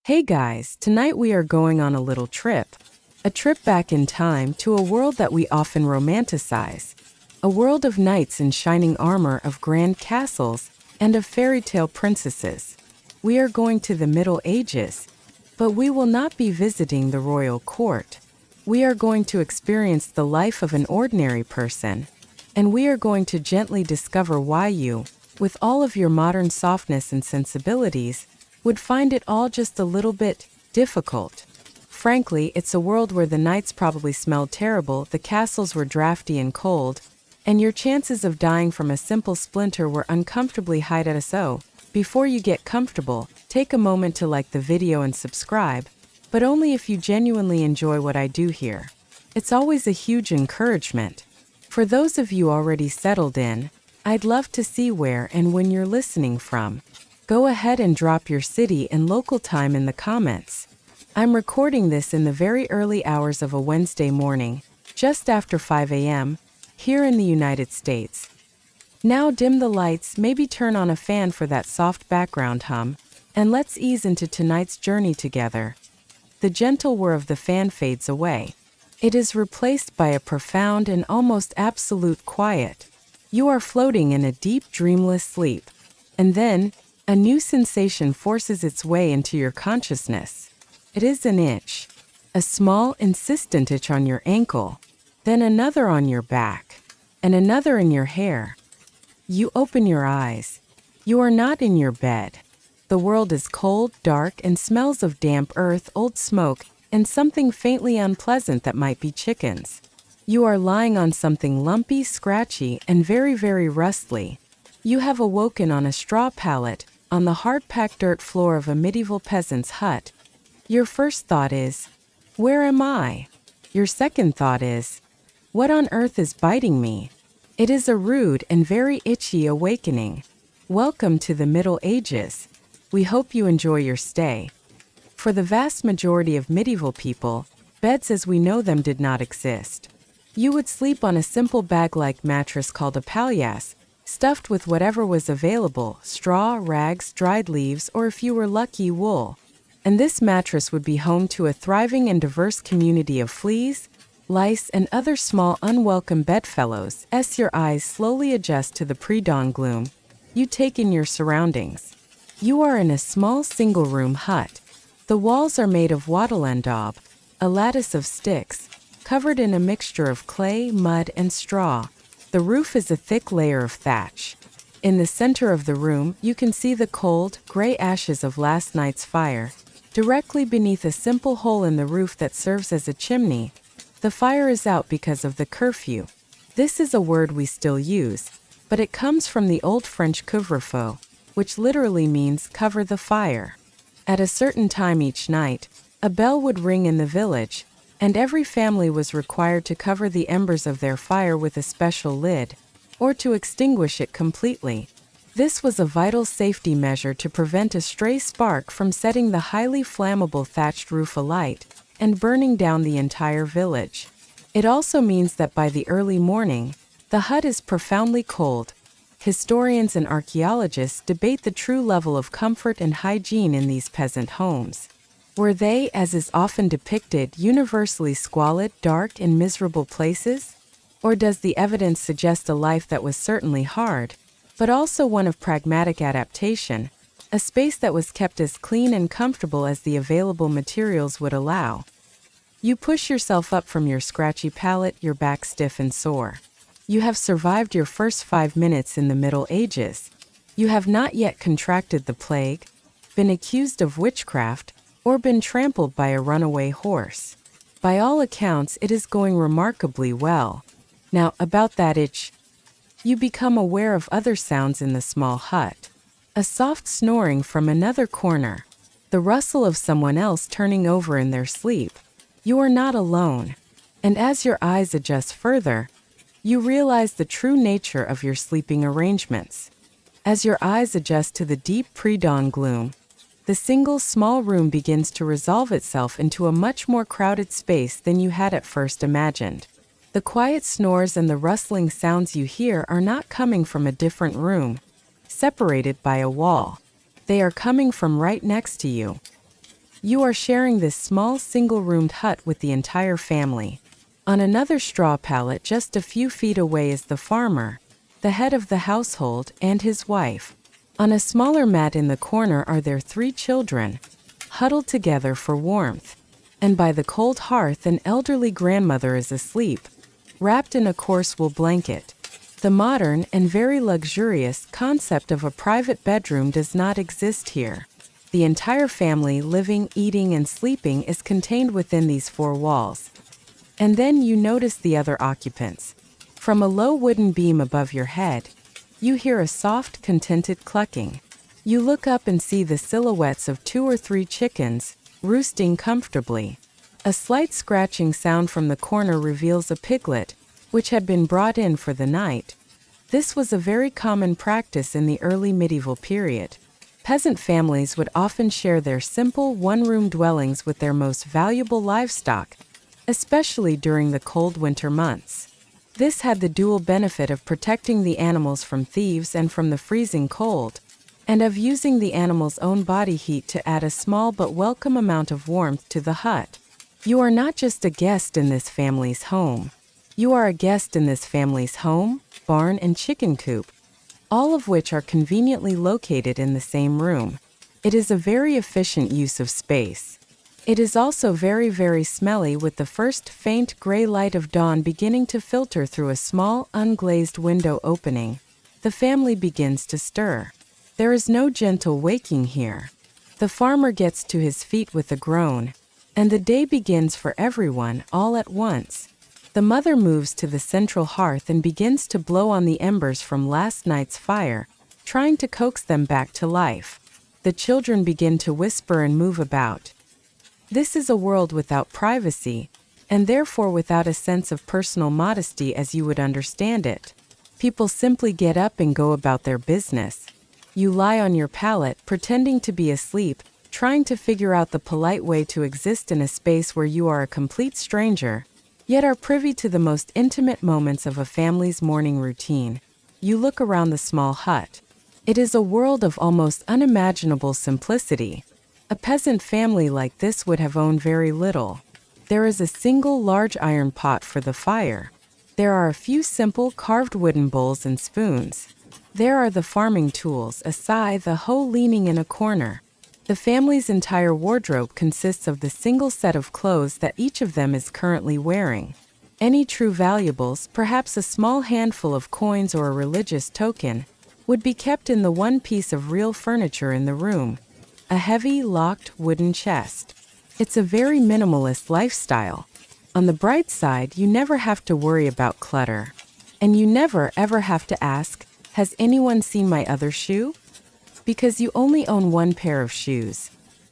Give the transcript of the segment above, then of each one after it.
Hey guys, tonight we are going on a little trip. A trip back in time to a world that we often romanticize. A world of knights in shining armor, of grand castles, and of fairy tale princesses. We are going to the Middle Ages, but we will not be visiting the royal court. We are going to experience the life of an ordinary person, and we are going to gently discover why you, with all of your modern softness and sensibilities, would find it all just a little bit difficult. Frankly, it's a world where the nights probably smelled terrible, the castles were drafty and cold, and your chances of dying from a simple splinter were uncomfortably high. So, before you get comfortable, take a moment to like the video and subscribe, but only if you genuinely enjoy what I do here. It's always a huge encouragement. For those of you already settled in, I'd love to see where and when you're listening from. Go ahead and drop your city and local time in the comments. I'm recording this in the very early hours of a Wednesday morning, just after 5 a.m., here in the United States. Now dim the lights, maybe turn on a fan for that soft background hum, and let's ease into tonight's journey together. The gentle whir of the fan fades away. It is replaced by a profound and almost absolute quiet. You are floating in a deep, dreamless sleep. And then, a new sensation forces its way into your consciousness. It is an itch. A small, insistent itch on your ankle. Then another on your back. And another in your hair. You open your eyes. You are not in your bed. The world is cold, dark, and smells of damp earth, old smoke, and something faintly unpleasant that might be chickens. You are lying on something lumpy, scratchy, and very, very rustly. You have awoken on a straw pallet, on the hard-packed dirt floor of a medieval peasant's hut. Your first thought is, where am I? Your second thought is, what on earth is biting me? It is a rude and very itchy awakening. Welcome to the Middle Ages. We hope you enjoy your stay. For the vast majority of medieval people, beds as we know them did not exist. You would sleep on a simple bag-like mattress called a palliasse, stuffed with whatever was available, straw, rags, dried leaves, or if you were lucky, wool. And this mattress would be home to a thriving and diverse community of fleas, lice, and other small unwelcome bedfellows. As your eyes slowly adjust to the pre-dawn gloom, you take in your surroundings. You are in a small single-room hut. The walls are made of wattle and daub, a lattice of sticks, covered in a mixture of clay, mud, and straw. The roof is a thick layer of thatch. In the center of the room, you can see the cold, gray ashes of last night's fire. Directly beneath a simple hole in the roof that serves as a chimney, the fire is out because of the curfew. This is a word we still use, but it comes from the old French couvre-feu, which literally means cover the fire. At a certain time each night, a bell would ring in the village, and every family was required to cover the embers of their fire with a special lid, or to extinguish it completely. This was a vital safety measure to prevent a stray spark from setting the highly flammable thatched roof alight and burning down the entire village. It also means that by the early morning, the hut is profoundly cold. Historians and archaeologists debate the true level of comfort and hygiene in these peasant homes. Were they, as is often depicted, universally squalid, dark, and miserable places? Or does the evidence suggest a life that was certainly hard, but also one of pragmatic adaptation, a space that was kept as clean and comfortable as the available materials would allow? You push yourself up from your scratchy pallet, your back stiff and sore. You have survived your first 5 minutes in the Middle Ages. You have not yet contracted the plague, been accused of witchcraft, or been trampled by a runaway horse. By all accounts, it is going remarkably well. Now, about that itch, you become aware of other sounds in the small hut. A soft snoring from another corner. The rustle of someone else turning over in their sleep. You are not alone. And as your eyes adjust further, you realize the true nature of your sleeping arrangements. As your eyes adjust to the deep pre-dawn gloom, the single small room begins to resolve itself into a much more crowded space than you had at first imagined. The quiet snores and the rustling sounds you hear are not coming from a different room, separated by a wall. They are coming from right next to you. You are sharing this small single-roomed hut with the entire family. On another straw pallet just a few feet away is the farmer, the head of the household, and his wife. On a smaller mat in the corner are their 3 children, huddled together for warmth. And by the cold hearth an elderly grandmother is asleep, wrapped in a coarse wool blanket. The modern and very luxurious concept of a private bedroom does not exist here. The entire family living, eating, and sleeping is contained within these 4 walls. And then you notice the other occupants. From a low wooden beam above your head, you hear a soft, contented clucking. You look up and see the silhouettes of 2 or 3 chickens, roosting comfortably. A slight scratching sound from the corner reveals a piglet, which had been brought in for the night. This was a very common practice in the early medieval period. Peasant families would often share their simple one-room dwellings with their most valuable livestock, especially during the cold winter months. This had the dual benefit of protecting the animals from thieves and from the freezing cold, and of using the animals' own body heat to add a small but welcome amount of warmth to the hut. You are not just a guest in this family's home. You are a guest in this family's home, barn, and chicken coop, all of which are conveniently located in the same room. It is a very efficient use of space. It is also very, very smelly, with the first faint gray light of dawn beginning to filter through a small, unglazed window opening. The family begins to stir. There is no gentle waking here. The farmer gets to his feet with a groan, and the day begins for everyone all at once. The mother moves to the central hearth and begins to blow on the embers from last night's fire, trying to coax them back to life. The children begin to whisper and move about. This is a world without privacy, and therefore without a sense of personal modesty as you would understand it. People simply get up and go about their business. You lie on your pallet, pretending to be asleep, trying to figure out the polite way to exist in a space where you are a complete stranger, yet are privy to the most intimate moments of a family's morning routine. You look around the small hut. It is a world of almost unimaginable simplicity. A peasant family like this would have owned very little. There is a single large iron pot for the fire. There are a few simple carved wooden bowls and spoons. There are the farming tools, a scythe, a hoe leaning in a corner. The family's entire wardrobe consists of the single set of clothes that each of them is currently wearing. Any true valuables, perhaps a small handful of coins or a religious token, would be kept in the one piece of real furniture in the room, a heavy, locked wooden chest. It's a very minimalist lifestyle. On the bright side, you never have to worry about clutter. And you never ever have to ask, has anyone seen my other shoe? Because you only own one pair of shoes.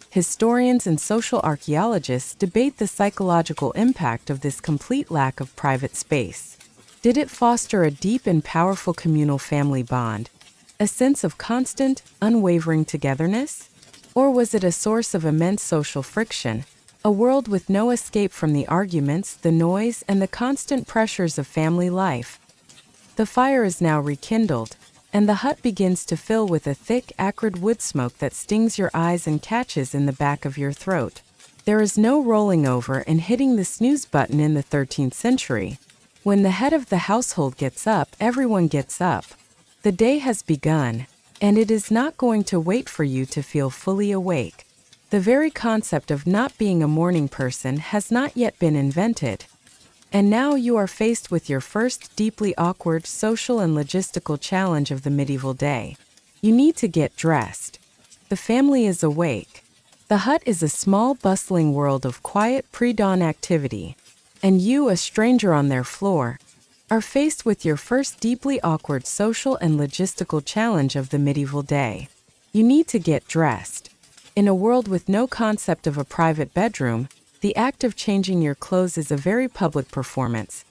Historians and social archaeologists debate the psychological impact of this complete lack of private space. Did it foster a deep and powerful communal family bond, a sense of constant, unwavering togetherness? Or was it a source of immense social friction, a world with no escape from the arguments, the noise, and the constant pressures of family life? The fire is now rekindled, and the hut begins to fill with a thick, acrid wood smoke that stings your eyes and catches in the back of your throat. There is no rolling over and hitting the snooze button in the 13th century. When the head of the household gets up, everyone gets up. The day has begun, and it is not going to wait for you to feel fully awake. The very concept of not being a morning person has not yet been invented. And now you are faced with your first deeply awkward social and logistical challenge of the medieval day. You need to get dressed. The family is awake. The hut is a small, bustling world of quiet pre-dawn activity, and you, a stranger on their floor, are faced with your first deeply awkward social and logistical challenge of the medieval day. You need to get dressed. In a world with no concept of a private bedroom, the act of changing your clothes is a very public performance.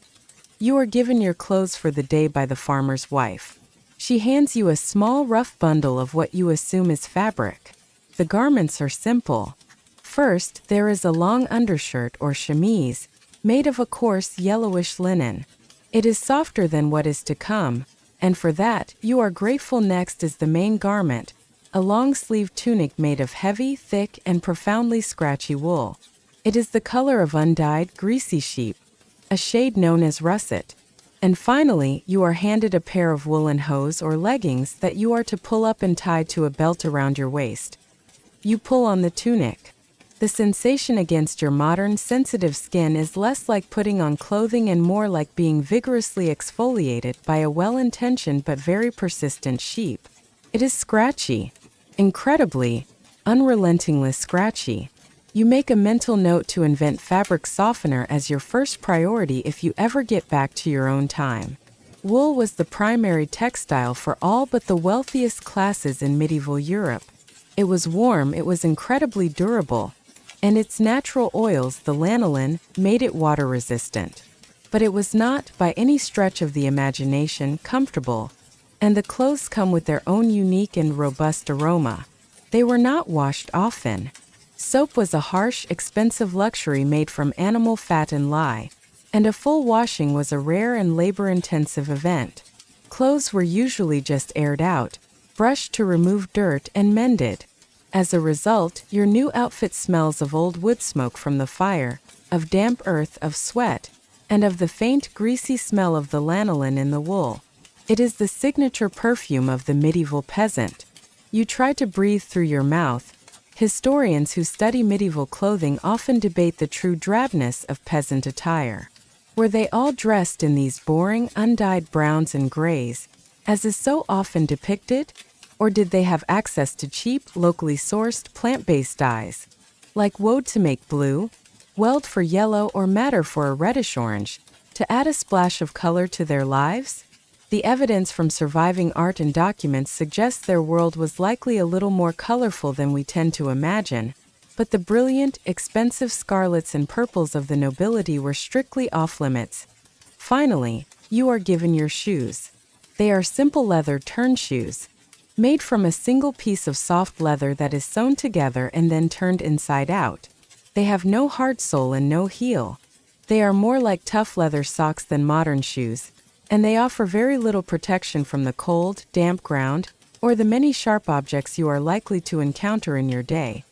You are given your clothes for the day by the farmer's wife. She hands you a small, rough bundle of what you assume is fabric. The garments are simple. First, there is a long undershirt or chemise, made of a coarse, yellowish linen. It is softer than what is to come, and for that, you are grateful. Next is the main garment, a long-sleeved tunic made of heavy, thick, and profoundly scratchy wool. It is the color of undyed, greasy sheep, a shade known as russet. And finally, you are handed a pair of woolen hose or leggings that you are to pull up and tie to a belt around your waist. You pull on the tunic. The sensation against your modern, sensitive skin is less like putting on clothing and more like being vigorously exfoliated by a well-intentioned but very persistent sheep. It is scratchy. Incredibly, unrelentingly scratchy. You make a mental note to invent fabric softener as your first priority if you ever get back to your own time. Wool was the primary textile for all but the wealthiest classes in medieval Europe. It was warm, it was incredibly durable, and its natural oils, the lanolin, made it water-resistant. But it was not, by any stretch of the imagination, comfortable, and the clothes come with their own unique and robust aroma. They were not washed often. Soap was a harsh, expensive luxury made from animal fat and lye, and a full washing was a rare and labor-intensive event. Clothes were usually just aired out, brushed to remove dirt, and mended. As a result, your new outfit smells of old wood smoke from the fire, of damp earth, of sweat, and of the faint, greasy smell of the lanolin in the wool. It is the signature perfume of the medieval peasant. You try to breathe through your mouth. Historians who study medieval clothing often debate the true drabness of peasant attire. Were they all dressed in these boring, undyed browns and grays, as is so often depicted? Or did they have access to cheap, locally sourced, plant-based dyes, like woad to make blue, weld for yellow, or madder for a reddish-orange, to add a splash of color to their lives? The evidence from surviving art and documents suggests their world was likely a little more colorful than we tend to imagine, but the brilliant, expensive scarlets and purples of the nobility were strictly off-limits. Finally, you are given your shoes. They are simple leather turn shoes, made from a single piece of soft leather that is sewn together and then turned inside out. They have no hard sole and no heel. They are more like tough leather socks than modern shoes, and they offer very little protection from the cold, damp ground, or the many sharp objects you are likely to encounter in your day.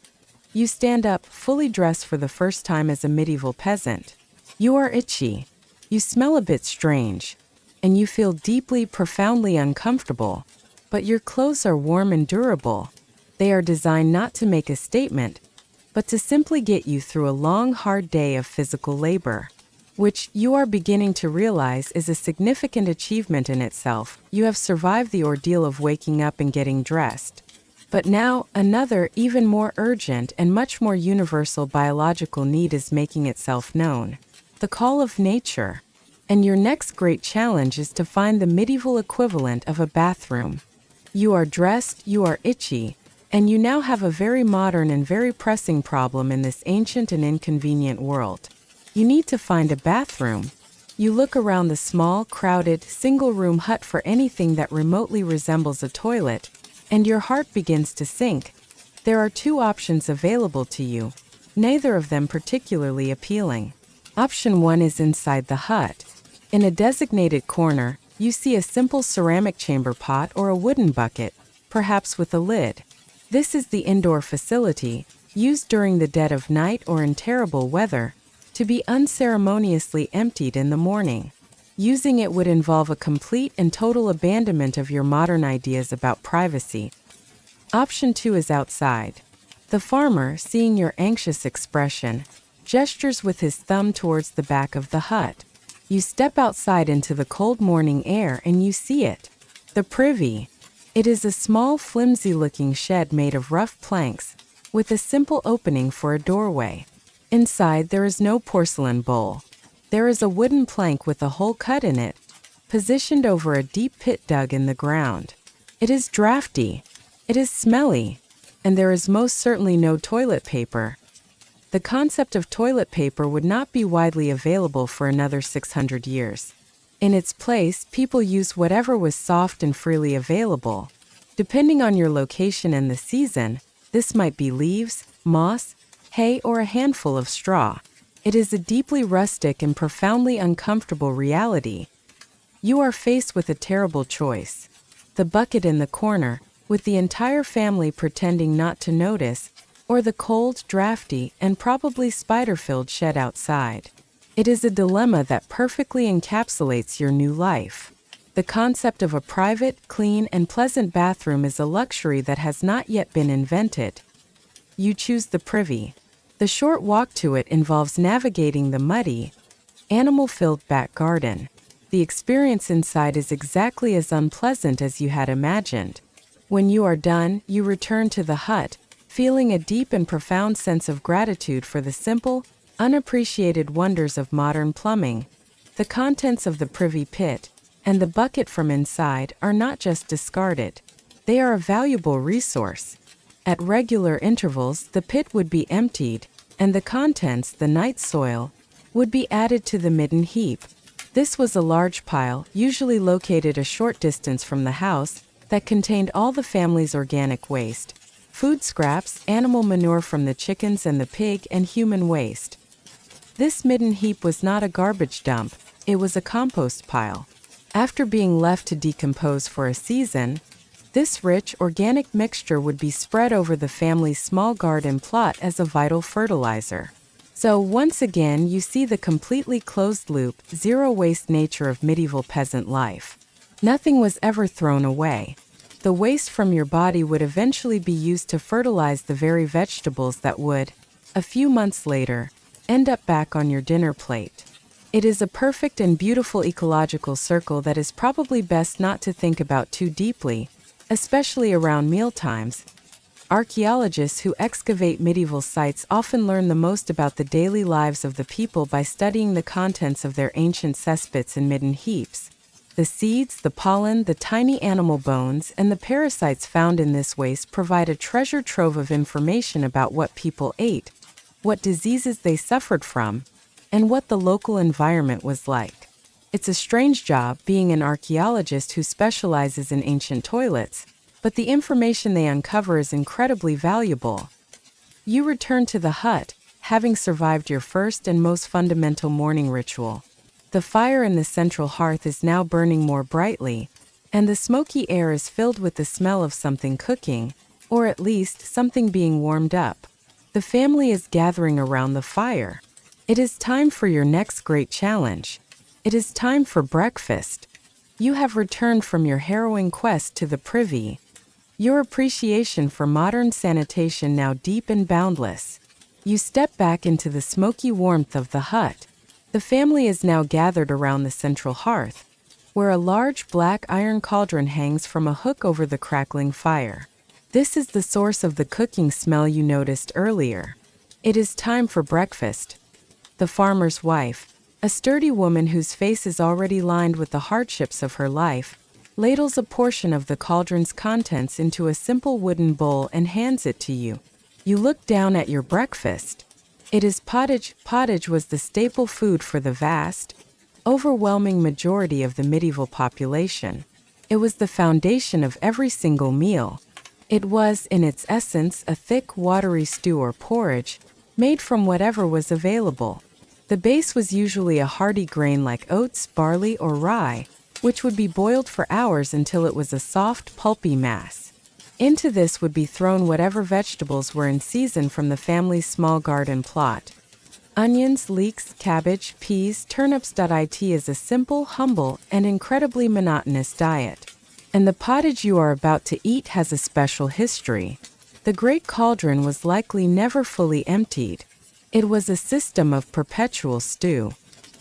You stand up, fully dressed for the first time as a medieval peasant. You are itchy. You smell a bit strange. And you feel deeply, profoundly uncomfortable. But your clothes are warm and durable. They are designed not to make a statement, but to simply get you through a long, hard day of physical labor, which you are beginning to realize is a significant achievement in itself. You have survived the ordeal of waking up and getting dressed. But now, another, even more urgent and much more universal biological need is making itself known: the call of nature. And your next great challenge is to find the medieval equivalent of a bathroom. You are dressed, you are itchy, and you now have a very modern and very pressing problem in this ancient and inconvenient world. You need to find a bathroom. You look around the small, crowded, single-room hut for anything that remotely resembles a toilet, and your heart begins to sink. There are two options available to you, neither of them particularly appealing. Option 1 is inside the hut. In a designated corner, you see a simple ceramic chamber pot or a wooden bucket, perhaps with a lid. This is the indoor facility, used during the dead of night or in terrible weather, to be unceremoniously emptied in the morning. Using it would involve a complete and total abandonment of your modern ideas about privacy. Option 2 is outside. The farmer, seeing your anxious expression, gestures with his thumb towards the back of the hut. You step outside into the cold morning air and you see it. The privy. It is a small, flimsy-looking shed made of rough planks, with a simple opening for a doorway. Inside there is no porcelain bowl. There is a wooden plank with a hole cut in it, positioned over a deep pit dug in the ground. It is drafty. It is smelly. And there is most certainly no toilet paper. The concept of toilet paper would not be widely available for another 600 years. In its place, people used whatever was soft and freely available. Depending on your location and the season, this might be leaves, moss, hay, or a handful of straw. It is a deeply rustic and profoundly uncomfortable reality. You are faced with a terrible choice. The bucket in the corner, with the entire family pretending not to notice, or the cold, drafty, and probably spider-filled shed outside. It is a dilemma that perfectly encapsulates your new life. The concept of a private, clean, and pleasant bathroom is a luxury that has not yet been invented. You choose the privy. The short walk to it involves navigating the muddy, animal-filled back garden. The experience inside is exactly as unpleasant as you had imagined. When you are done, you return to the hut, feeling a deep and profound sense of gratitude for the simple, unappreciated wonders of modern plumbing. The contents of the privy pit and the bucket from inside are not just discarded. They are a valuable resource. At regular intervals, the pit would be emptied, and the contents, the night soil, would be added to the midden heap. This was a large pile, usually located a short distance from the house, that contained all the family's organic waste, food scraps, animal manure from the chickens and the pig, and human waste. This midden heap was not a garbage dump, it was a compost pile. After being left to decompose for a season, this rich, organic mixture would be spread over the family's small garden plot as a vital fertilizer. So once again, you see the completely closed-loop, zero-waste nature of medieval peasant life. Nothing was ever thrown away. The waste from your body would eventually be used to fertilize the very vegetables that would, a few months later, end up back on your dinner plate. It is a perfect and beautiful ecological circle that is probably best not to think about too deeply, especially around mealtimes. Archaeologists who excavate medieval sites often learn the most about the daily lives of the people by studying the contents of their ancient cesspits and midden heaps. The seeds, the pollen, the tiny animal bones, and the parasites found in this waste provide a treasure trove of information about what people ate, what diseases they suffered from, and what the local environment was like. It's a strange job being an archaeologist who specializes in ancient toilets, but the information they uncover is incredibly valuable. You return to the hut, having survived your first and most fundamental morning ritual. The fire in the central hearth is now burning more brightly, and the smoky air is filled with the smell of something cooking, or at least something being warmed up. The family is gathering around the fire. It is time for your next great challenge. It is time for breakfast. You have returned from your harrowing quest to the privy, your appreciation for modern sanitation now deep and boundless. You step back into the smoky warmth of the hut. The family is now gathered around the central hearth, where a large black iron cauldron hangs from a hook over the crackling fire. This is the source of the cooking smell you noticed earlier. It is time for breakfast. The farmer's wife, a sturdy woman whose face is already lined with the hardships of her life, ladles a portion of the cauldron's contents into a simple wooden bowl and hands it to you. You look down at your breakfast. It is pottage. Pottage was the staple food for the vast, overwhelming majority of the medieval population. It was the foundation of every single meal. It was, in its essence, a thick, watery stew or porridge, made from whatever was available. The base was usually a hearty grain like oats, barley, or rye, which would be boiled for hours until it was a soft, pulpy mass. Into this would be thrown whatever vegetables were in season from the family's small garden plot. Onions, leeks, cabbage, peas, turnips. It is a simple, humble, and incredibly monotonous diet. And the pottage you are about to eat has a special history. The great cauldron was likely never fully emptied. It was a system of perpetual stew.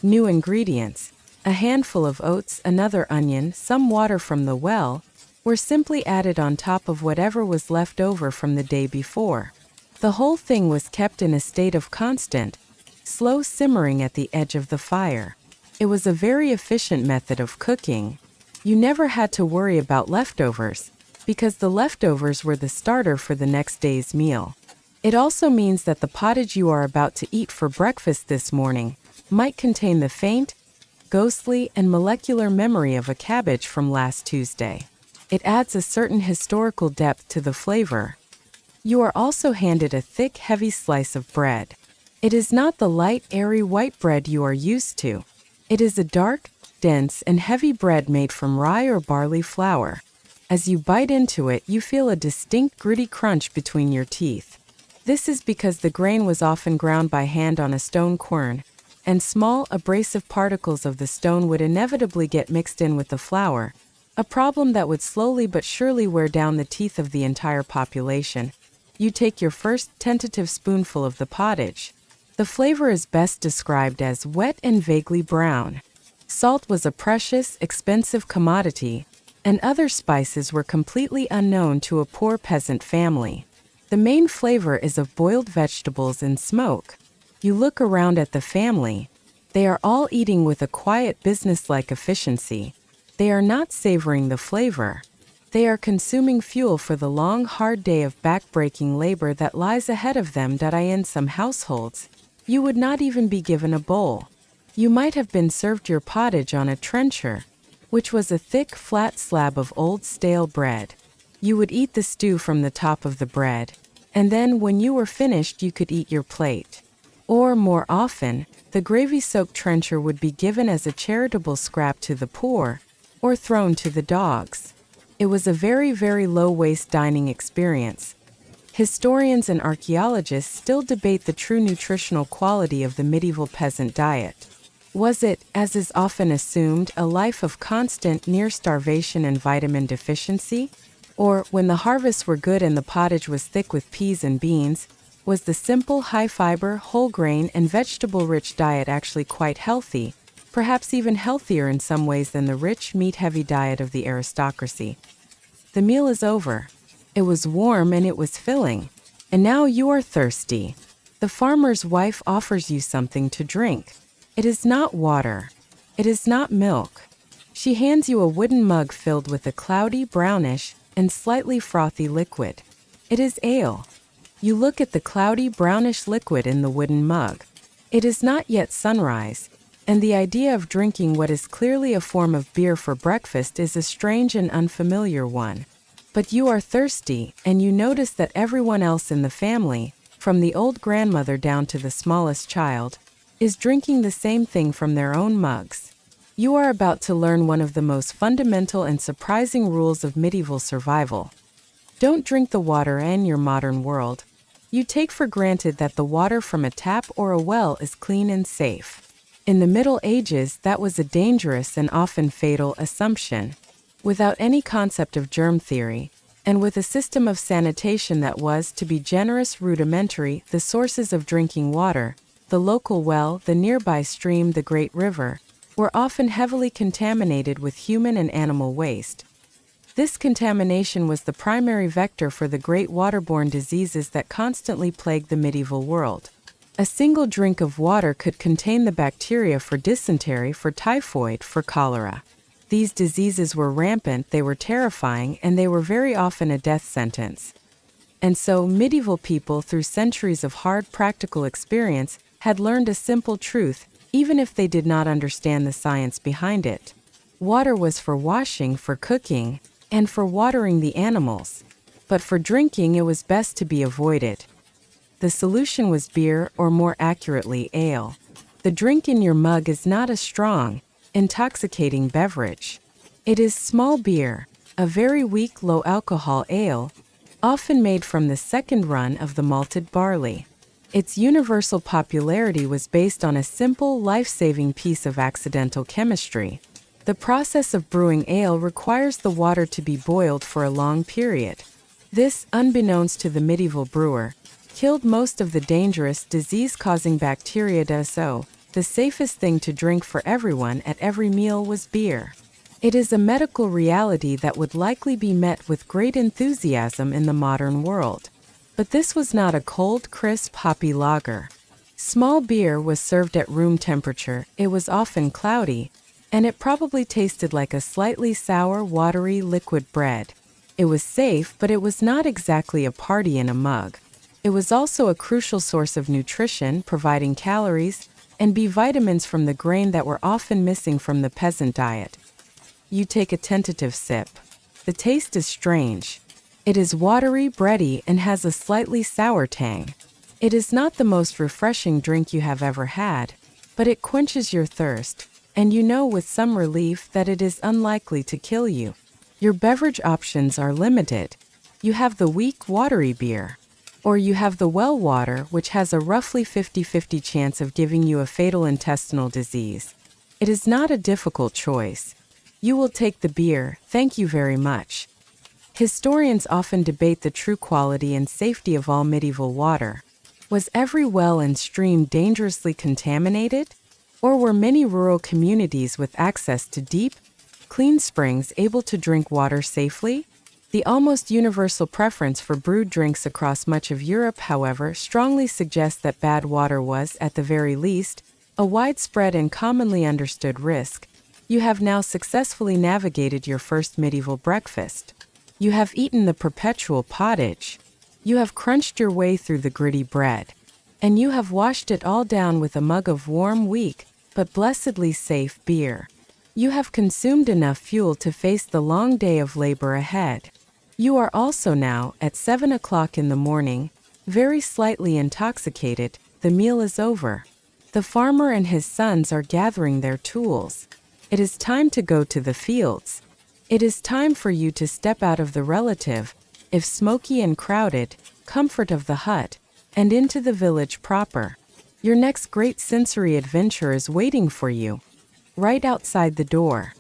New ingredients, a handful of oats, another onion, some water from the well, were simply added on top of whatever was left over from the day before. The whole thing was kept in a state of constant, slow simmering at the edge of the fire. It was a very efficient method of cooking. You never had to worry about leftovers, because the leftovers were the starter for the next day's meal. It also means that the pottage you are about to eat for breakfast this morning might contain the faint, ghostly, and molecular memory of a cabbage from last Tuesday. It adds a certain historical depth to the flavor. You are also handed a thick, heavy slice of bread. It is not the light, airy white bread you are used to. It is a dark, dense, and heavy bread made from rye or barley flour. As you bite into it, you feel a distinct gritty crunch between your teeth. This is because the grain was often ground by hand on a stone quern, and small, abrasive particles of the stone would inevitably get mixed in with the flour, a problem that would slowly but surely wear down the teeth of the entire population. You take your first tentative spoonful of the pottage. The flavor is best described as wet and vaguely brown. Salt was a precious, expensive commodity, and other spices were completely unknown to a poor peasant family. The main flavor is of boiled vegetables and smoke. You look around at the family. They are all eating with a quiet, businesslike efficiency. They are not savoring the flavor. They are consuming fuel for the long, hard day of back-breaking labor that lies ahead of them. In some households, you would not even be given a bowl. You might have been served your pottage on a trencher, which was a thick, flat slab of old, stale bread. You would eat the stew from the top of the bread, and then when you were finished you could eat your plate. Or, more often, the gravy-soaked trencher would be given as a charitable scrap to the poor, or thrown to the dogs. It was a very, very low-waste dining experience. Historians and archaeologists still debate the true nutritional quality of the medieval peasant diet. Was it, as is often assumed, a life of constant near-starvation and vitamin deficiency? Or, when the harvests were good and the pottage was thick with peas and beans, was the simple, high-fiber, whole-grain, and vegetable-rich diet actually quite healthy, perhaps even healthier in some ways than the rich, meat-heavy diet of the aristocracy? The meal is over. It was warm and it was filling. And now you are thirsty. The farmer's wife offers you something to drink. It is not water. It is not milk. She hands you a wooden mug filled with a cloudy, brownish, and slightly frothy liquid. It is ale. You look at the cloudy, brownish liquid in the wooden mug. It is not yet sunrise, and the idea of drinking what is clearly a form of beer for breakfast is a strange and unfamiliar one. But you are thirsty, and you notice that everyone else in the family, from the old grandmother down to the smallest child, is drinking the same thing from their own mugs. You are about to learn one of the most fundamental and surprising rules of medieval survival. Don't drink the water in your modern world. You take for granted that the water from a tap or a well is clean and safe. In the Middle Ages, that was a dangerous and often fatal assumption. Without any concept of germ theory, and with a system of sanitation that was, to be generous, rudimentary, the sources of drinking water, the local well, the nearby stream, the great river, were often heavily contaminated with human and animal waste. This contamination was the primary vector for the great waterborne diseases that constantly plagued the medieval world. A single drink of water could contain the bacteria for dysentery, for typhoid, for cholera. These diseases were rampant, they were terrifying, and they were very often a death sentence. And so, medieval people, through centuries of hard practical experience, had learned a simple truth, even if they did not understand the science behind it. Water was for washing, for cooking, and for watering the animals. But for drinking, it was best to be avoided. The solution was beer, or more accurately, ale. The drink in your mug is not a strong, intoxicating beverage. It is small beer, a very weak, low-alcohol ale, often made from the second run of the malted barley. Its universal popularity was based on a simple, life-saving piece of accidental chemistry. The process of brewing ale requires the water to be boiled for a long period. This, unbeknownst to the medieval brewer, killed most of the dangerous, disease-causing bacteria. So, the safest thing to drink for everyone at every meal was beer. It is a medical reality that would likely be met with great enthusiasm in the modern world. But this was not a cold, crisp, hoppy lager. Small beer was served at room temperature, it was often cloudy, and it probably tasted like a slightly sour, watery, liquid bread. It was safe, but it was not exactly a party in a mug. It was also a crucial source of nutrition, providing calories and B vitamins from the grain that were often missing from the peasant diet. You take a tentative sip. The taste is strange. It is watery, bready, and has a slightly sour tang. It is not the most refreshing drink you have ever had, but it quenches your thirst, and you know with some relief that it is unlikely to kill you. Your beverage options are limited. You have the weak, watery beer. Or you have the well water, which has a roughly 50-50 chance of giving you a fatal intestinal disease. It is not a difficult choice. You will take the beer, thank you very much. Historians often debate the true quality and safety of all medieval water. Was every well and stream dangerously contaminated? Or were many rural communities with access to deep, clean springs able to drink water safely? The almost universal preference for brewed drinks across much of Europe, however, strongly suggests that bad water was, at the very least, a widespread and commonly understood risk. You have now successfully navigated your first medieval breakfast. You have eaten the perpetual pottage. You have crunched your way through the gritty bread. And you have washed it all down with a mug of warm, weak, but blessedly safe beer. You have consumed enough fuel to face the long day of labor ahead. You are also now, at 7 o'clock in the morning, very slightly intoxicated. The meal is over. The farmer and his sons are gathering their tools. It is time to go to the fields. It is time for you to step out of the relative, if smoky and crowded, comfort of the hut, and into the village proper. Your next great sensory adventure is waiting for you, right outside the door.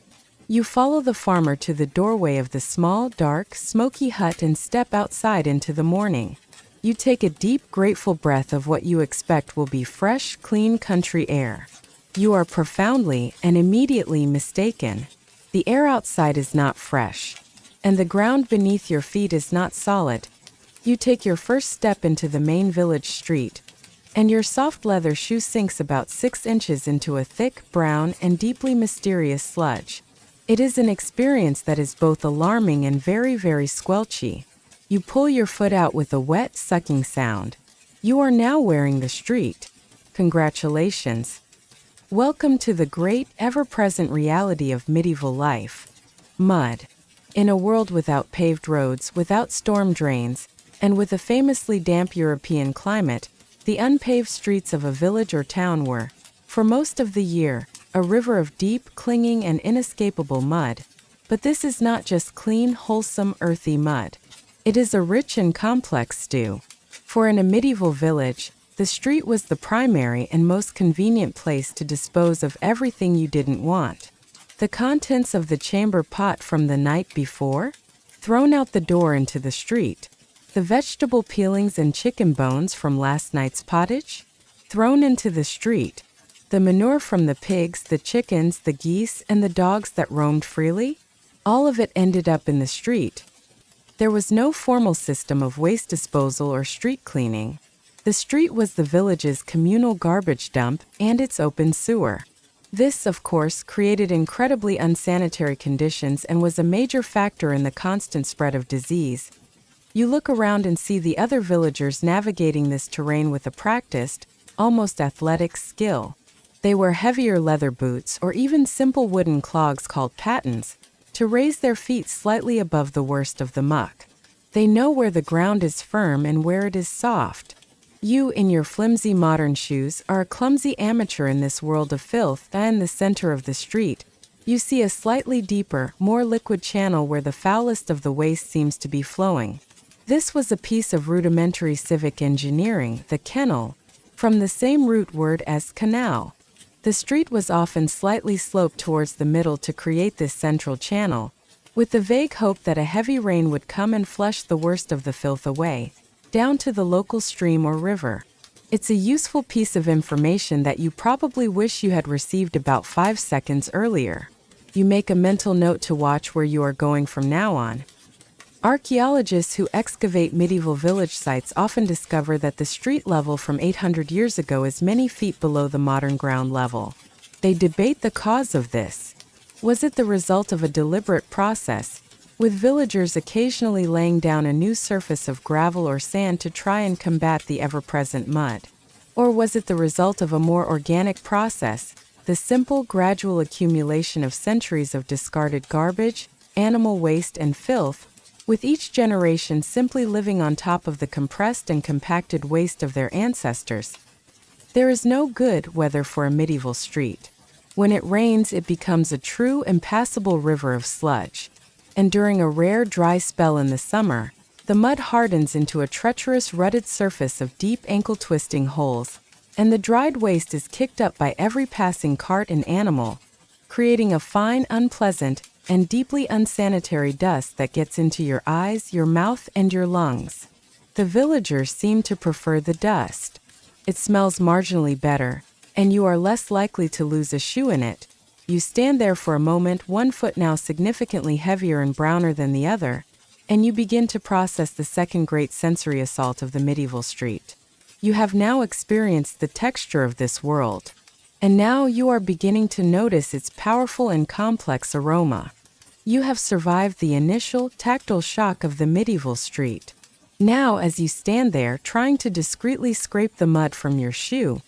You follow the farmer to the doorway of the small, dark, smoky hut and step outside into the morning. You take a deep, grateful breath of what you expect will be fresh, clean country air. You are profoundly and immediately mistaken. The air outside is not fresh, and the ground beneath your feet is not solid. You take your first step into the main village street, and your soft leather shoe sinks about 6 inches into a thick, brown, and deeply mysterious sludge. It is an experience that is both alarming and very, very squelchy. You pull your foot out with a wet, sucking sound. You are now wearing the street. Congratulations. Welcome to the great, ever-present reality of medieval life. Mud. In a world without paved roads, without storm drains, and with a famously damp European climate, the unpaved streets of a village or town were, for most of the year, a river of deep, clinging, and inescapable mud. But this is not just clean, wholesome, earthy mud. It is a rich and complex stew. For in a medieval village, the street was the primary and most convenient place to dispose of everything you didn't want. The contents of the chamber pot from the night before? Thrown out the door into the street. The vegetable peelings and chicken bones from last night's pottage? Thrown into the street. The manure from the pigs, the chickens, the geese, and the dogs that roamed freely? All of it ended up in the street. There was no formal system of waste disposal or street cleaning. The street was the village's communal garbage dump and its open sewer. This, of course, created incredibly unsanitary conditions and was a major factor in the constant spread of disease. You look around and see the other villagers navigating this terrain with a practiced, almost athletic skill. They wear heavier leather boots or even simple wooden clogs called pattens to raise their feet slightly above the worst of the muck. They know where the ground is firm and where it is soft. You, in your flimsy modern shoes, are a clumsy amateur in this world of filth, and in the center of the street, you see a slightly deeper, more liquid channel where the foulest of the waste seems to be flowing. This was a piece of rudimentary civic engineering, the kennel, from the same root word as canal. The street was often slightly sloped towards the middle to create this central channel, with the vague hope that a heavy rain would come and flush the worst of the filth away, down to the local stream or river. It's a useful piece of information that you probably wish you had received about 5 seconds earlier. You make a mental note to watch where you are going from now on. Archaeologists who excavate medieval village sites often discover that the street level from 800 years ago is many feet below the modern ground level. They debate the cause of this. Was it the result of a deliberate process, with villagers occasionally laying down a new surface of gravel or sand to try and combat the ever-present mud? Or was it the result of a more organic process, the simple, gradual accumulation of centuries of discarded garbage, animal waste, and filth, with each generation simply living on top of the compressed and compacted waste of their ancestors? There is no good weather for a medieval street. When it rains, it becomes a true, impassable river of sludge. and during a rare dry spell in the summer, the mud hardens into a treacherous rutted surface of deep ankle-twisting holes, and the dried waste is kicked up by every passing cart and animal, creating a fine, unpleasant, and deeply unsanitary dust that gets into your eyes, your mouth, and your lungs. The villagers seem to prefer the dust. It smells marginally better, and you are less likely to lose a shoe in it. You stand there for a moment, one foot now significantly heavier and browner than the other, and you begin to process the second great sensory assault of the medieval street. You have now experienced the texture of this world, and now you are beginning to notice its powerful and complex aroma. You have survived the initial tactile shock of the medieval street. Now, as you stand there trying to discreetly scrape the mud from your shoe,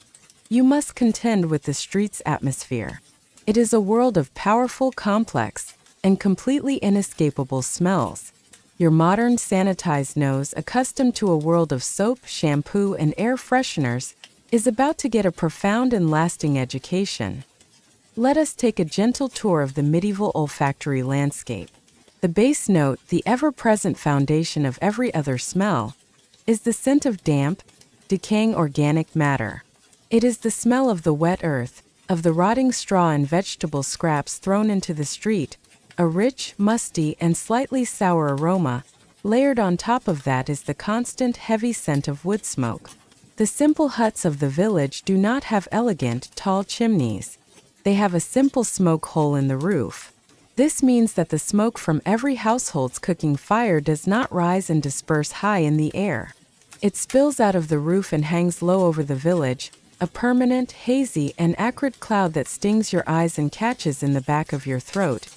you must contend with the street's atmosphere. It is a world of powerful, complex, and completely inescapable smells. Your modern sanitized nose, accustomed to a world of soap, shampoo, and air fresheners, is about to get a profound and lasting education. Let us take a gentle tour of the medieval olfactory landscape. The base note, the ever-present foundation of every other smell, is the scent of damp, decaying organic matter. It is the smell of the wet earth, of the rotting straw and vegetable scraps thrown into the street, a rich, musty, and slightly sour aroma. Layered on top of that is the constant, heavy scent of wood smoke. The simple huts of the village do not have elegant, tall chimneys. They have a simple smoke hole in the roof. This means that the smoke from every household's cooking fire does not rise and disperse high in the air. It spills out of the roof and hangs low over the village, a permanent, hazy, and acrid cloud that stings your eyes and catches in the back of your throat.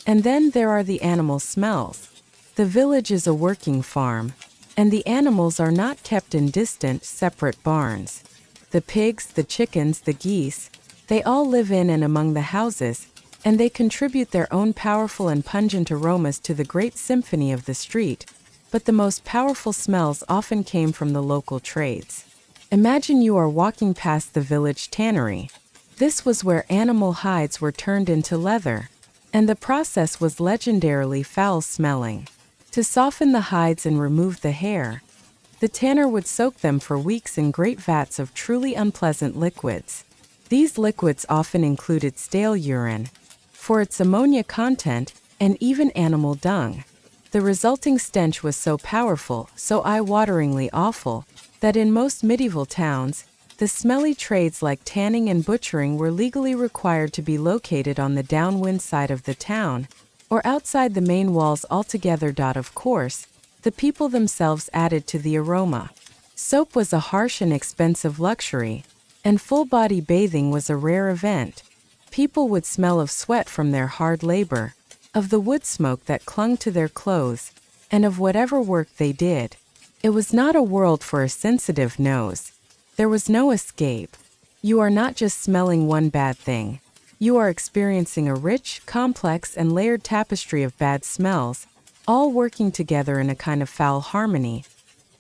And then there are the animal smells. The village is a working farm, and the animals are not kept in distant, separate barns. The pigs, the chickens, the geese, they all live in and among the houses, and they contribute their own powerful and pungent aromas to the great symphony of the street. But the most powerful smells often came from the local trades. Imagine you are walking past the village tannery. This was where animal hides were turned into leather, and the process was legendarily foul-smelling. To soften the hides and remove the hair, the tanner would soak them for weeks in great vats of truly unpleasant liquids. These liquids often included stale urine, for its ammonia content, and even animal dung. The resulting stench was so powerful, so eye-wateringly awful, that in most medieval towns, the smelly trades like tanning and butchering were legally required to be located on the downwind side of the town, or outside the main walls altogether. Of course, the people themselves added to the aroma. Soap was a harsh and expensive luxury, and full-body bathing was a rare event. People would smell of sweat from their hard labor, of the wood smoke that clung to their clothes, and of whatever work they did. It was not a world for a sensitive nose. There was no escape. You are not just smelling one bad thing. You are experiencing a rich, complex, and layered tapestry of bad smells, all working together in a kind of foul harmony.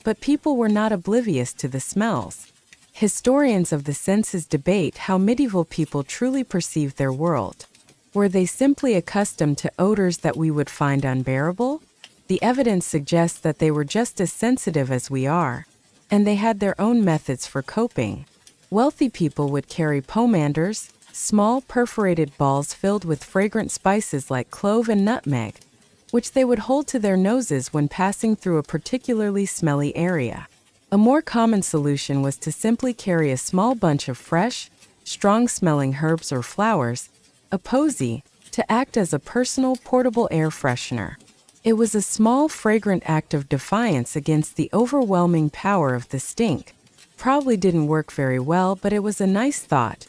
But people were not oblivious to the smells. Historians of the senses debate how medieval people truly perceived their world. Were they simply accustomed to odors that we would find unbearable? The evidence suggests that they were just as sensitive as we are, and they had their own methods for coping. Wealthy people would carry pomanders, small perforated balls filled with fragrant spices like clove and nutmeg, which they would hold to their noses when passing through a particularly smelly area. A more common solution was to simply carry a small bunch of fresh, strong-smelling herbs or flowers, a posy, to act as a personal portable air freshener. It was a small, fragrant act of defiance against the overwhelming power of the stink. Probably didn't work very well, but it was a nice thought.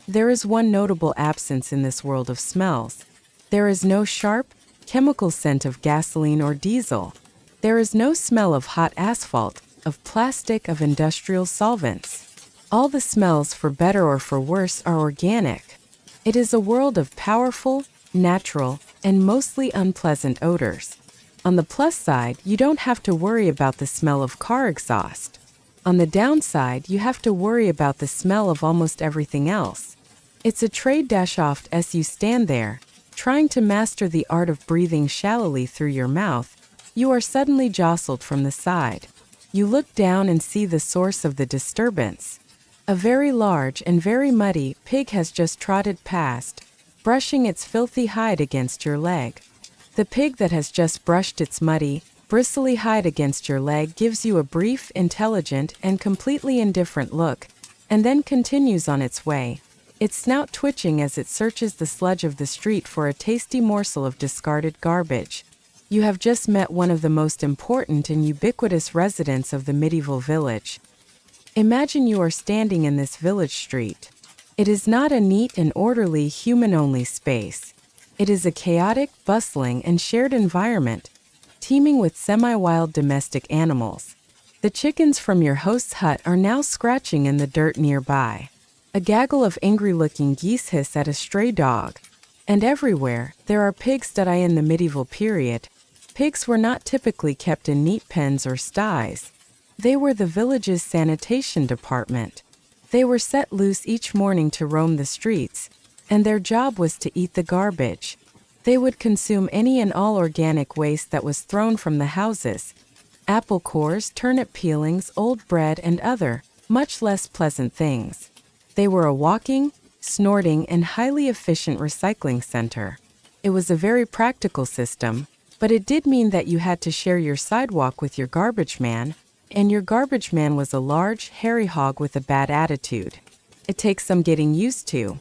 There is one notable absence in this world of smells. There is no sharp, chemical scent of gasoline or diesel. There is no smell of hot asphalt, of plastic, of industrial solvents. All the smells, for better or for worse, are organic. It is a world of powerful, natural, and mostly unpleasant odors. On the plus side, you don't have to worry about the smell of car exhaust. On the downside, you have to worry about the smell of almost everything else. It's a trade-off as you stand there, Trying to master the art of breathing shallowly through your mouth, you are suddenly jostled from the side. You look down and see the source of the disturbance. A very large and very muddy pig has just trotted past, brushing its filthy hide against your leg. The pig that has just brushed its muddy, bristly hide against your leg gives you a brief, intelligent, and completely indifferent look, and then continues on its way, its snout twitching as it searches the sludge of the street for a tasty morsel of discarded garbage. You have just met one of the most important and ubiquitous residents of the medieval village. Imagine you are standing in this village street. It is not a neat and orderly human-only space. It is a chaotic, bustling, and shared environment, teeming with semi-wild domestic animals. The chickens from your host's hut are now scratching in the dirt nearby. A gaggle of angry-looking geese hiss at a stray dog. And everywhere, there are pigs that in the medieval period. Pigs were not typically kept in neat pens or sties. They were the village's sanitation department. They were set loose each morning to roam the streets, and their job was to eat the garbage. They would consume any and all organic waste that was thrown from the houses. Apple cores, turnip peelings, old bread, and other, much less pleasant things. They were a walking, snorting, and highly efficient recycling center. It was a very practical system, but it did mean that you had to share your sidewalk with your garbage man, and your garbage man was a large, hairy hog with a bad attitude. It takes some getting used to.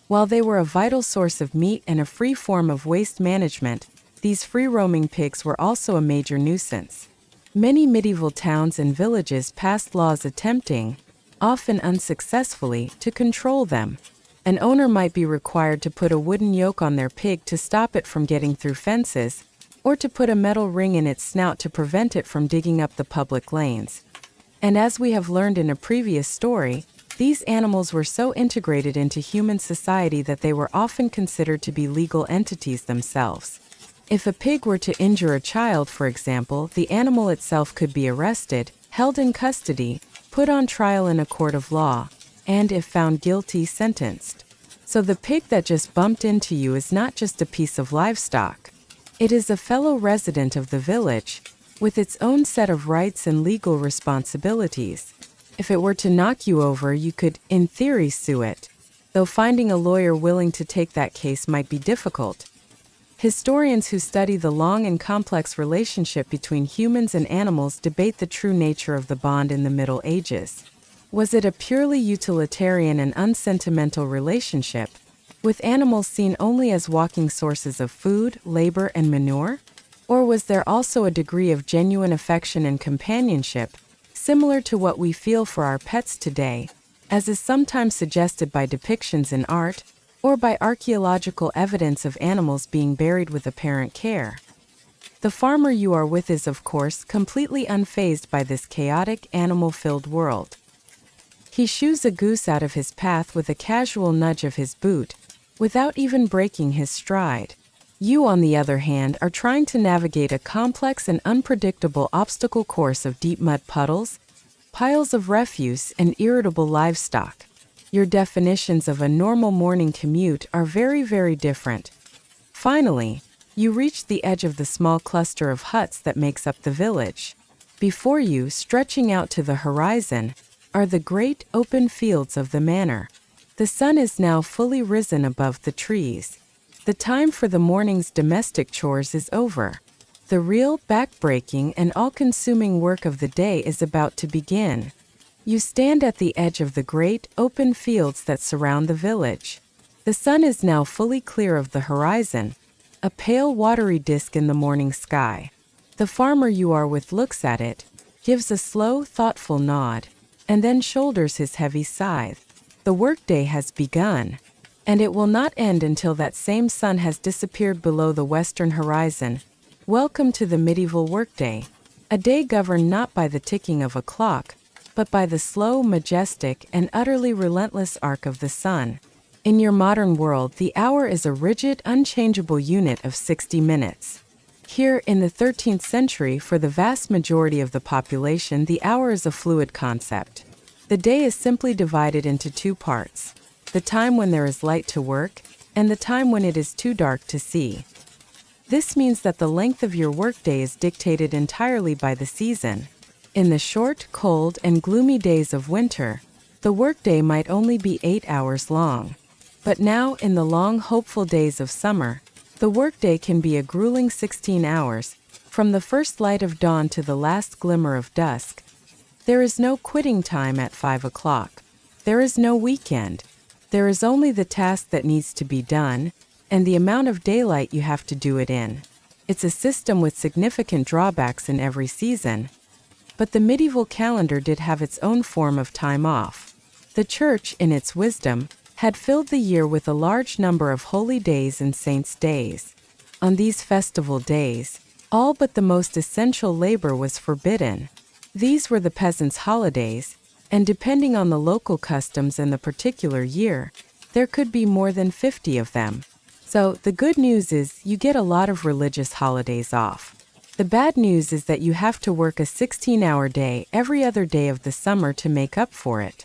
While they were a vital source of meat and a free form of waste management, these free-roaming pigs were also a major nuisance. Many medieval towns and villages passed laws attempting, often unsuccessfully, to control them. An owner might be required to put a wooden yoke on their pig to stop it from getting through fences, or to put a metal ring in its snout to prevent it from digging up the public lanes. And as we have learned in a previous story, these animals were so integrated into human society that they were often considered to be legal entities themselves. If a pig were to injure a child, for example, the animal itself could be arrested, held in custody, put on trial in a court of law, and if found guilty, sentenced. So the pig that just bumped into you is not just a piece of livestock. It is a fellow resident of the village, with its own set of rights and legal responsibilities. If it were to knock you over, you could, in theory, sue it, though finding a lawyer willing to take that case might be difficult. Historians who study the long and complex relationship between humans and animals debate the true nature of the bond in the Middle Ages. Was it a purely utilitarian and unsentimental relationship, with animals seen only as walking sources of food, labor, and manure? Or was there also a degree of genuine affection and companionship, similar to what we feel for our pets today, as is sometimes suggested by depictions in art, or by archaeological evidence of animals being buried with apparent care? The farmer you are with is, of course, completely unfazed by this chaotic, animal-filled world. He shoos a goose out of his path with a casual nudge of his boot, without even breaking his stride. You, on the other hand, are trying to navigate a complex and unpredictable obstacle course of deep mud puddles, piles of refuse, and irritable livestock. Your definitions of a normal morning commute are very, very different. Finally, you reach the edge of the small cluster of huts that makes up the village. Before you, stretching out to the horizon, are the great open fields of the manor. The sun is now fully risen above the trees. The time for the morning's domestic chores is over. The real, back-breaking, and all-consuming work of the day is about to begin. You stand at the edge of the great, open fields that surround the village. The sun is now fully clear of the horizon, a pale, watery disk in the morning sky. The farmer you are with looks at it, gives a slow, thoughtful nod, and then shoulders his heavy scythe. The workday has begun, and it will not end until that same sun has disappeared below the western horizon. Welcome to the medieval workday, a day governed not by the ticking of a clock, but by the slow, majestic, and utterly relentless arc of the sun. In your modern world, the hour is a rigid, unchangeable unit of 60 minutes. Here, in the 13th century, for the vast majority of the population, the hour is a fluid concept. The day is simply divided into two parts: the time when there is light to work, and the time when it is too dark to see. This means that the length of your workday is dictated entirely by the season. In the short, cold, and gloomy days of winter, the workday might only be 8 hours long. But now, in the long, hopeful days of summer, the workday can be a grueling 16 hours, from the first light of dawn to the last glimmer of dusk. There is no quitting time at 5 o'clock. There is no weekend. There is only the task that needs to be done, and the amount of daylight you have to do it in. It's a system with significant drawbacks in every season. But the medieval calendar did have its own form of time off. The Church, in its wisdom, had filled the year with a large number of holy days and saints' days. On these festival days, all but the most essential labor was forbidden. These were the peasants' holidays, and depending on the local customs and the particular year, there could be more than 50 of them. So, the good news is you get a lot of religious holidays off. The bad news is that you have to work a 16-hour day every other day of the summer to make up for it.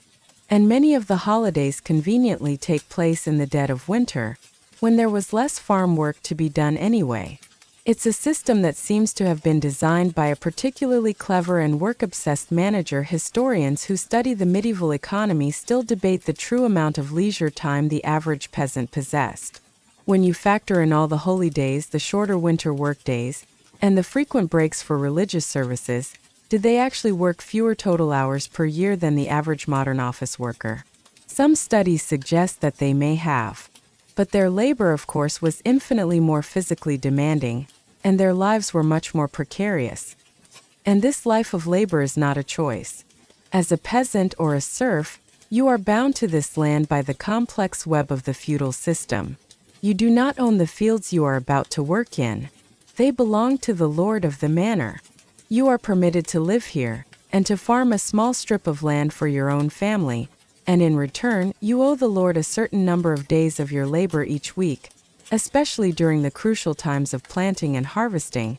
And many of the holidays conveniently take place in the dead of winter, when there was less farm work to be done anyway. It's a system that seems to have been designed by a particularly clever and work-obsessed manager. Historians who study the medieval economy still debate the true amount of leisure time the average peasant possessed. When you factor in all the holy days, the shorter winter work days, and the frequent breaks for religious services, did they actually work fewer total hours per year than the average modern office worker? Some studies suggest that they may have. But their labor, of course, was infinitely more physically demanding, and their lives were much more precarious. And this life of labor is not a choice. As a peasant or a serf, you are bound to this land by the complex web of the feudal system. You do not own the fields you are about to work in. They belong to the lord of the manor. You are permitted to live here, and to farm a small strip of land for your own family, and in return, you owe the lord a certain number of days of your labor each week, especially during the crucial times of planting and harvesting.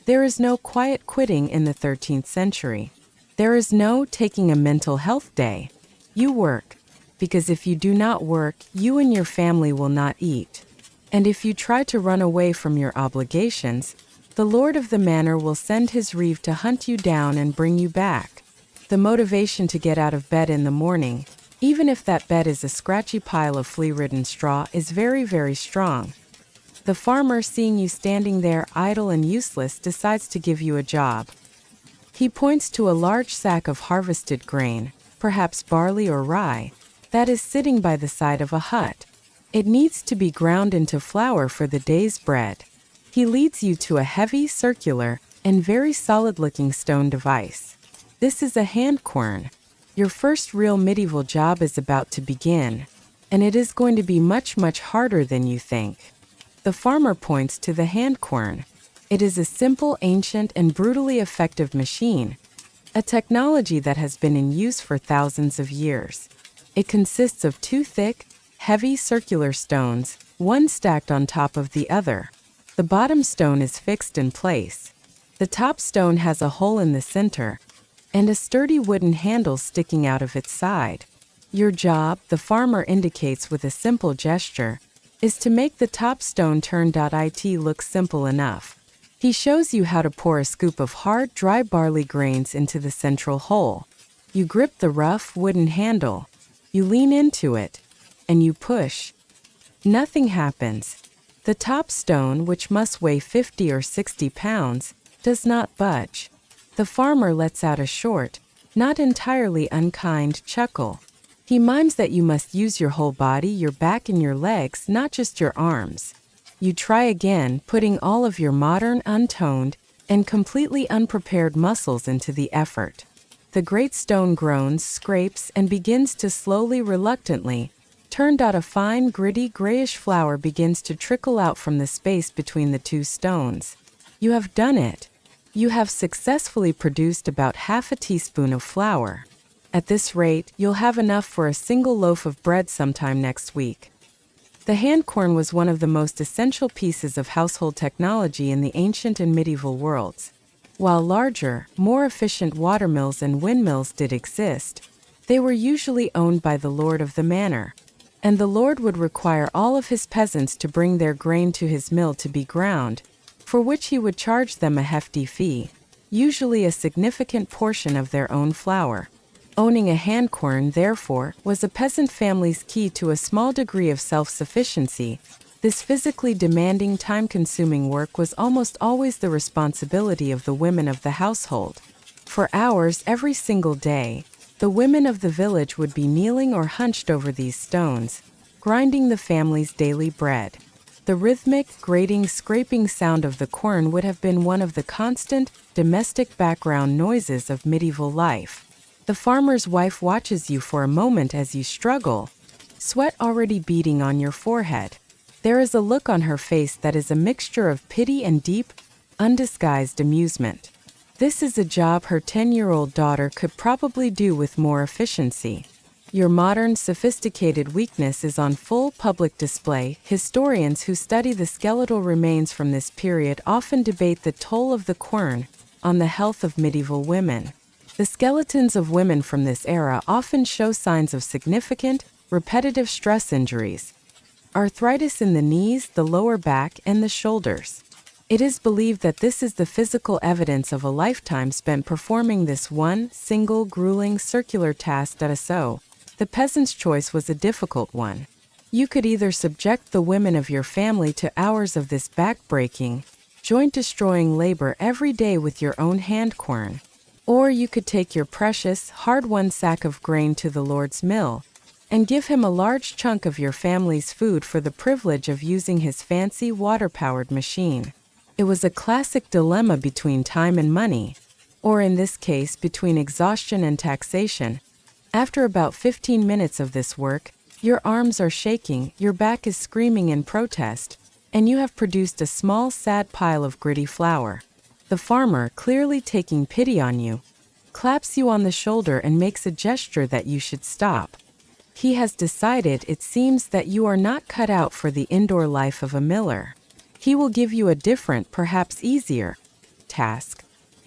There is no quiet quitting in the 13th century. There is no taking a mental health day. You work, because if you do not work, you and your family will not eat. And if you try to run away from your obligations, the lord of the manor will send his reeve to hunt you down and bring you back. The motivation to get out of bed in the morning, even if that bed is a scratchy pile of flea-ridden straw, is very, very strong. The farmer, seeing you standing there idle and useless, decides to give you a job. He points to a large sack of harvested grain, perhaps barley or rye, that is sitting by the side of a hut. It needs to be ground into flour for the day's bread. He leads you to a heavy, circular, and very solid-looking stone device. This is a hand quern. Your first real medieval job is about to begin, and it is going to be much, much harder than you think. The farmer points to the hand quern. It is a simple, ancient, and brutally effective machine, a technology that has been in use for thousands of years. It consists of two thick, heavy circular stones, one stacked on top of the other. The bottom stone is fixed in place. The top stone has a hole in the center, and a sturdy wooden handle sticking out of its side. Your job, the farmer indicates with a simple gesture, is to make the top stone turn. It look simple enough. He shows you how to pour a scoop of hard, dry barley grains into the central hole. You grip the rough, wooden handle. You lean into it, and you push. Nothing happens. The top stone, which must weigh 50 or 60 pounds, does not budge. The farmer lets out a short, not entirely unkind chuckle. He mimes that you must use your whole body, your back and your legs, not just your arms. You try again, putting all of your modern, untoned, and completely unprepared muscles into the effort. The great stone groans, scrapes, and begins to slowly, reluctantly turn. A fine, gritty, grayish flour begins to trickle out from the space between the two stones. You have done it. You have successfully produced about half a teaspoon of flour. At this rate, you'll have enough for a single loaf of bread sometime next week. The hand quern was one of the most essential pieces of household technology in the ancient and medieval worlds. While larger, more efficient watermills and windmills did exist, they were usually owned by the lord of the manor. and the lord would require all of his peasants to bring their grain to his mill to be ground, for which he would charge them a hefty fee, usually a significant portion of their own flour. Owning a handquern, therefore, was a peasant family's key to a small degree of self-sufficiency. This physically demanding, time-consuming work was almost always the responsibility of the women of the household. For hours every single day, the women of the village would be kneeling or hunched over these stones, grinding the family's daily bread. The rhythmic, grating, scraping sound of the quern would have been one of the constant, domestic background noises of medieval life. The farmer's wife watches you for a moment as you struggle, sweat already beading on your forehead. There is a look on her face that is a mixture of pity and deep, undisguised amusement. This is a job her 10-year-old daughter could probably do with more efficiency. Your modern, sophisticated weakness is on full public display. Historians who study the skeletal remains from this period often debate the toll of the quern on the health of medieval women. The skeletons of women from this era often show signs of significant, repetitive stress injuries, arthritis in the knees, the lower back, and the shoulders. It is believed that this is the physical evidence of a lifetime spent performing this one, single, grueling, circular task at a sew. The peasant's choice was a difficult one. You could either subject the women of your family to hours of this back-breaking, joint-destroying labor every day with your own handquern, or you could take your precious, hard-won sack of grain to the Lord's mill and give him a large chunk of your family's food for the privilege of using his fancy water-powered machine. It was a classic dilemma between time and money, or in this case, between exhaustion and taxation. After about 15 minutes of this work, your arms are shaking, your back is screaming in protest, and you have produced a small, sad pile of gritty flour. The farmer, clearly taking pity on you, claps you on the shoulder and makes a gesture that you should stop. He has decided, it seems, that you are not cut out for the indoor life of a miller. He will give you a different, perhaps easier, task.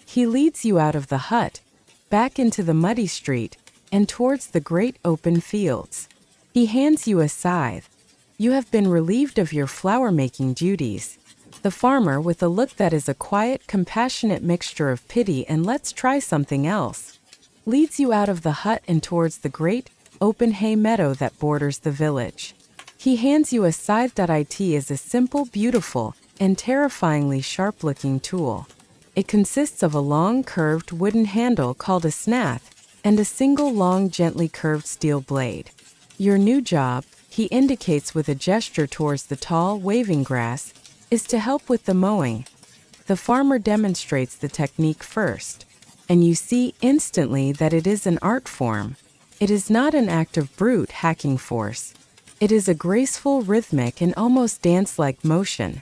He leads you out of the hut, back into the muddy street, and towards the great open fields. He hands you a scythe. You have been relieved of your flour-making duties. The farmer, with a look that is a quiet, compassionate mixture of pity and let's try something else, leads you out of the hut and towards the great, open hay meadow that borders the village. He hands you a scythe. It is a simple, beautiful, and terrifyingly sharp-looking tool. It consists of a long, curved wooden handle called a snath and a single long, gently curved steel blade. Your new job, he indicates with a gesture towards the tall, waving grass, is to help with the mowing. The farmer demonstrates the technique first, and you see instantly that it is an art form. It is not an act of brute hacking force. It is a graceful, rhythmic, and almost dance-like motion.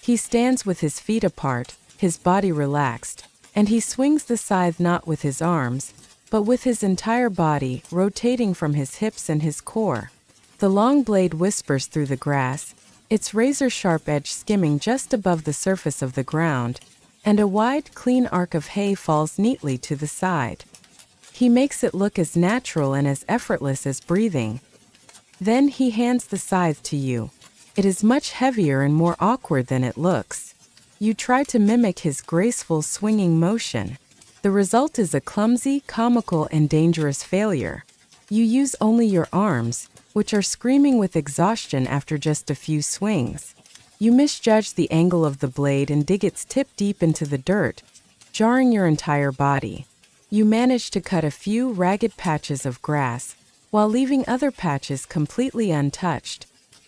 He stands with his feet apart, his body relaxed, and he swings the scythe not with his arms, but with his entire body, rotating from his hips and his core. The long blade whispers through the grass, its razor-sharp edge skimming just above the surface of the ground, and a wide, clean arc of hay falls neatly to the side. He makes it look as natural and as effortless as breathing. Then he hands the scythe to you. It is much heavier and more awkward than it looks. You try to mimic his graceful, swinging motion. The result is a clumsy, comical, and dangerous failure. You use only your arms, which are screaming with exhaustion after just a few swings. You misjudge the angle of the blade and dig its tip deep into the dirt, jarring your entire body. You manage to cut a few ragged patches of grass, while leaving other patches completely untouched.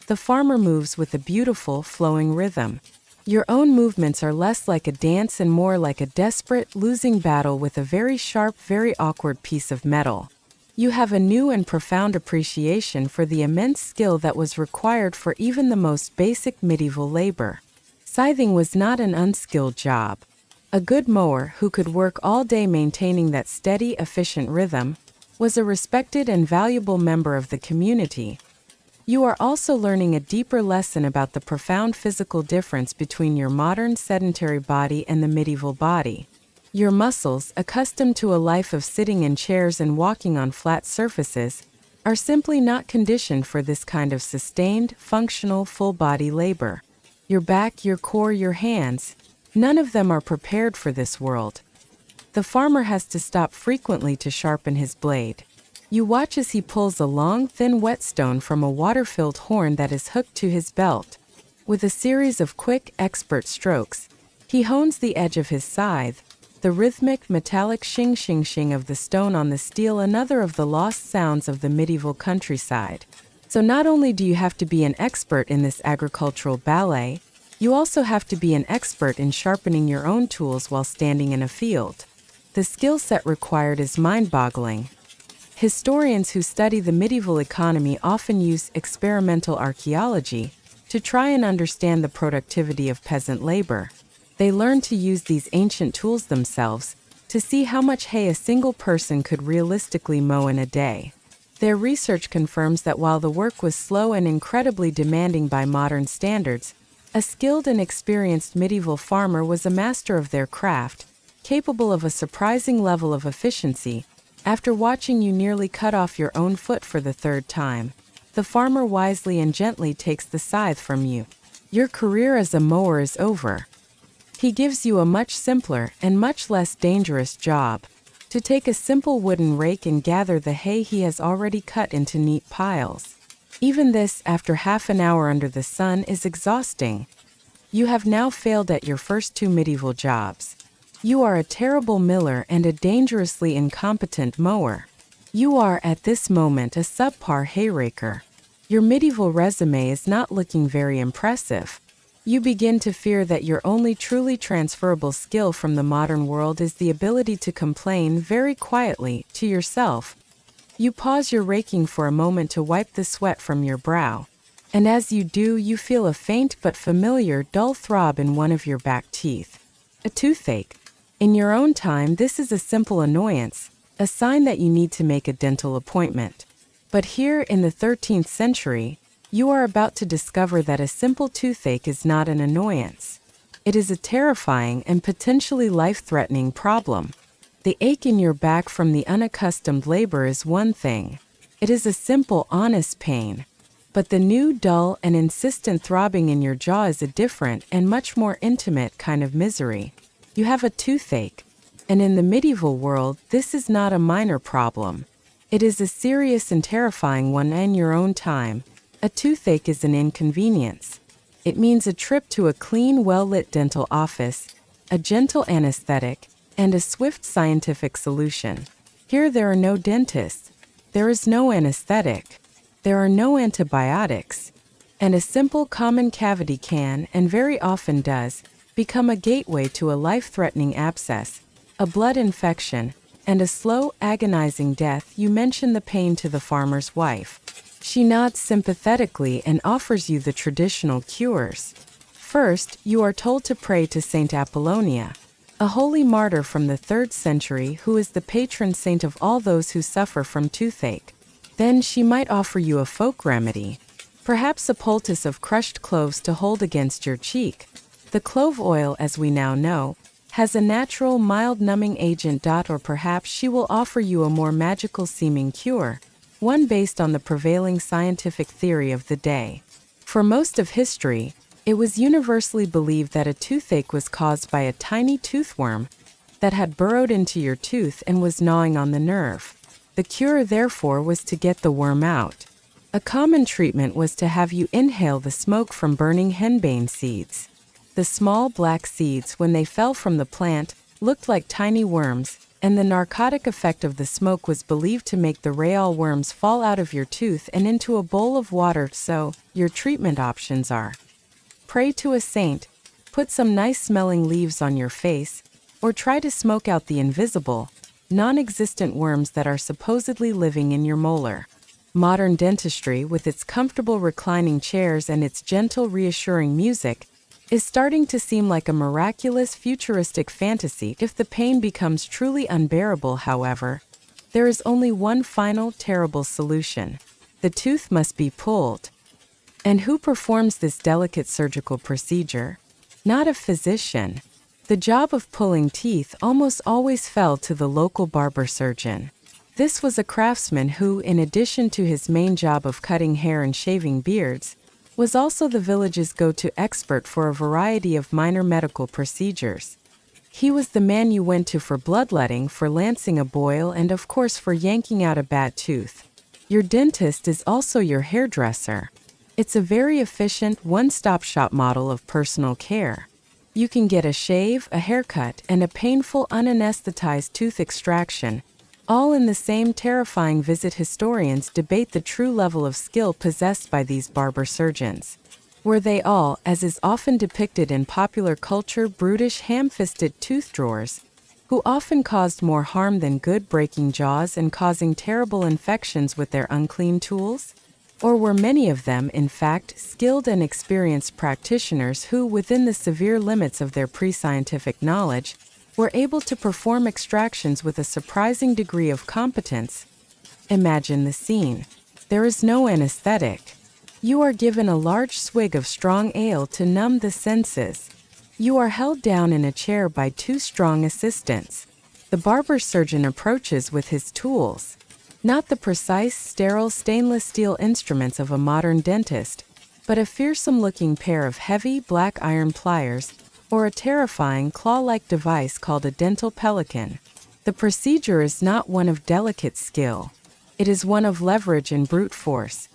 The farmer moves with a beautiful, flowing rhythm. Your own movements are less like a dance and more like a desperate, losing battle with a very sharp, very awkward piece of metal. You have a new and profound appreciation for the immense skill that was required for even the most basic medieval labor. Scything was not an unskilled job. A good mower, who could work all day maintaining that steady, efficient rhythm, was a respected and valuable member of the community. You are also learning a deeper lesson about the profound physical difference between your modern sedentary body and the medieval body. Your muscles, accustomed to a life of sitting in chairs and walking on flat surfaces, are simply not conditioned for this kind of sustained, functional, full-body labor. Your back, your core, your hands, none of them are prepared for this world. The farmer has to stop frequently to sharpen his blade. You watch as he pulls a long, thin whetstone from a water-filled horn that is hooked to his belt. With a series of quick, expert strokes, he hones the edge of his scythe, the rhythmic, metallic shing-shing-shing of the stone on the steel, another of the lost sounds of the medieval countryside. So not only do you have to be an expert in this agricultural ballet, you also have to be an expert in sharpening your own tools while standing in a field. The skill set required is mind-boggling. Historians who study the medieval economy often use experimental archaeology to try and understand the productivity of peasant labor. They learn to use these ancient tools themselves to see how much hay a single person could realistically mow in a day. Their research confirms that while the work was slow and incredibly demanding by modern standards, a skilled and experienced medieval farmer was a master of their craft, capable of a surprising level of efficiency. After watching you nearly cut off your own foot for the third time, the farmer wisely and gently takes the scythe from you. Your career as a mower is over. He gives you a much simpler and much less dangerous job: to take a simple wooden rake and gather the hay he has already cut into neat piles. Even this, after half an hour under the sun, is exhausting. You have now failed at your first two medieval jobs. You are a terrible miller and a dangerously incompetent mower. You are, at this moment, a subpar hayraker. Your medieval resume is not looking very impressive. You begin to fear that your only truly transferable skill from the modern world is the ability to complain very quietly to yourself. You pause your raking for a moment to wipe the sweat from your brow, and as you do, you feel a faint but familiar dull throb in one of your back teeth. A toothache. In your own time, this is a simple annoyance, a sign that you need to make a dental appointment. But here, in the 13th century, you are about to discover that a simple toothache is not an annoyance. It is a terrifying and potentially life-threatening problem. The ache in your back from the unaccustomed labor is one thing. It is a simple, honest pain. But the new, dull, and insistent throbbing in your jaw is a different and much more intimate kind of misery. You have a toothache, and in the medieval world, this is not a minor problem. It is a serious and terrifying one. In your own time, a toothache is an inconvenience. It means a trip to a clean, well-lit dental office, a gentle anesthetic, and a swift scientific solution. Here there are no dentists, there is no anesthetic, there are no antibiotics, and a simple common cavity can, and very often does, become a gateway to a life-threatening abscess, a blood infection, and a slow, agonizing death. You mention the pain to the farmer's wife. She nods sympathetically and offers you the traditional cures. First, you are told to pray to Saint Apollonia, a holy martyr from the 3rd century who is the patron saint of all those who suffer from toothache. Then she might offer you a folk remedy, perhaps a poultice of crushed cloves to hold against your cheek. The clove oil, as we now know, has a natural, mild numbing agent. Or perhaps she will offer you a more magical-seeming cure, one based on the prevailing scientific theory of the day. For most of history, it was universally believed that a toothache was caused by a tiny toothworm that had burrowed into your tooth and was gnawing on the nerve. The cure, therefore, was to get the worm out. A common treatment was to have you inhale the smoke from burning henbane seeds. The small black seeds, when they fell from the plant, looked like tiny worms, and the narcotic effect of the smoke was believed to make the real worms fall out of your tooth and into a bowl of water. So, your treatment options are: pray to a saint, put some nice-smelling leaves on your face, or try to smoke out the invisible, non-existent worms that are supposedly living in your molar. Modern dentistry, with its comfortable reclining chairs and its gentle, reassuring music, is starting to seem like a miraculous, futuristic fantasy. If the pain becomes truly unbearable, however, there is only one final, terrible solution. The tooth must be pulled. And who performs this delicate surgical procedure? Not a physician. The job of pulling teeth almost always fell to the local barber surgeon. This was a craftsman who, in addition to his main job of cutting hair and shaving beards, was also the village's go-to expert for a variety of minor medical procedures. He was the man you went to for bloodletting, for lancing a boil, and of course for yanking out a bad tooth. Your dentist is also your hairdresser. It's a very efficient, one-stop shop model of personal care. You can get a shave, a haircut, and a painful, unanesthetized tooth extraction, all in the same terrifying visit. Historians debate the true level of skill possessed by these barber surgeons. Were they all, as is often depicted in popular culture, brutish, ham-fisted tooth drawers, who often caused more harm than good, breaking jaws and causing terrible infections with their unclean tools? Or were many of them, in fact, skilled and experienced practitioners who, within the severe limits of their pre-scientific knowledge, were able to perform extractions with a surprising degree of competence? Imagine the scene. There is no anesthetic. You are given a large swig of strong ale to numb the senses. You are held down in a chair by two strong assistants. The barber surgeon approaches with his tools. Not the precise, sterile stainless steel instruments of a modern dentist, but a fearsome-looking pair of heavy black iron pliers, or a terrifying claw-like device called a dental pelican. The procedure is not one of delicate skill. It is one of leverage and brute force.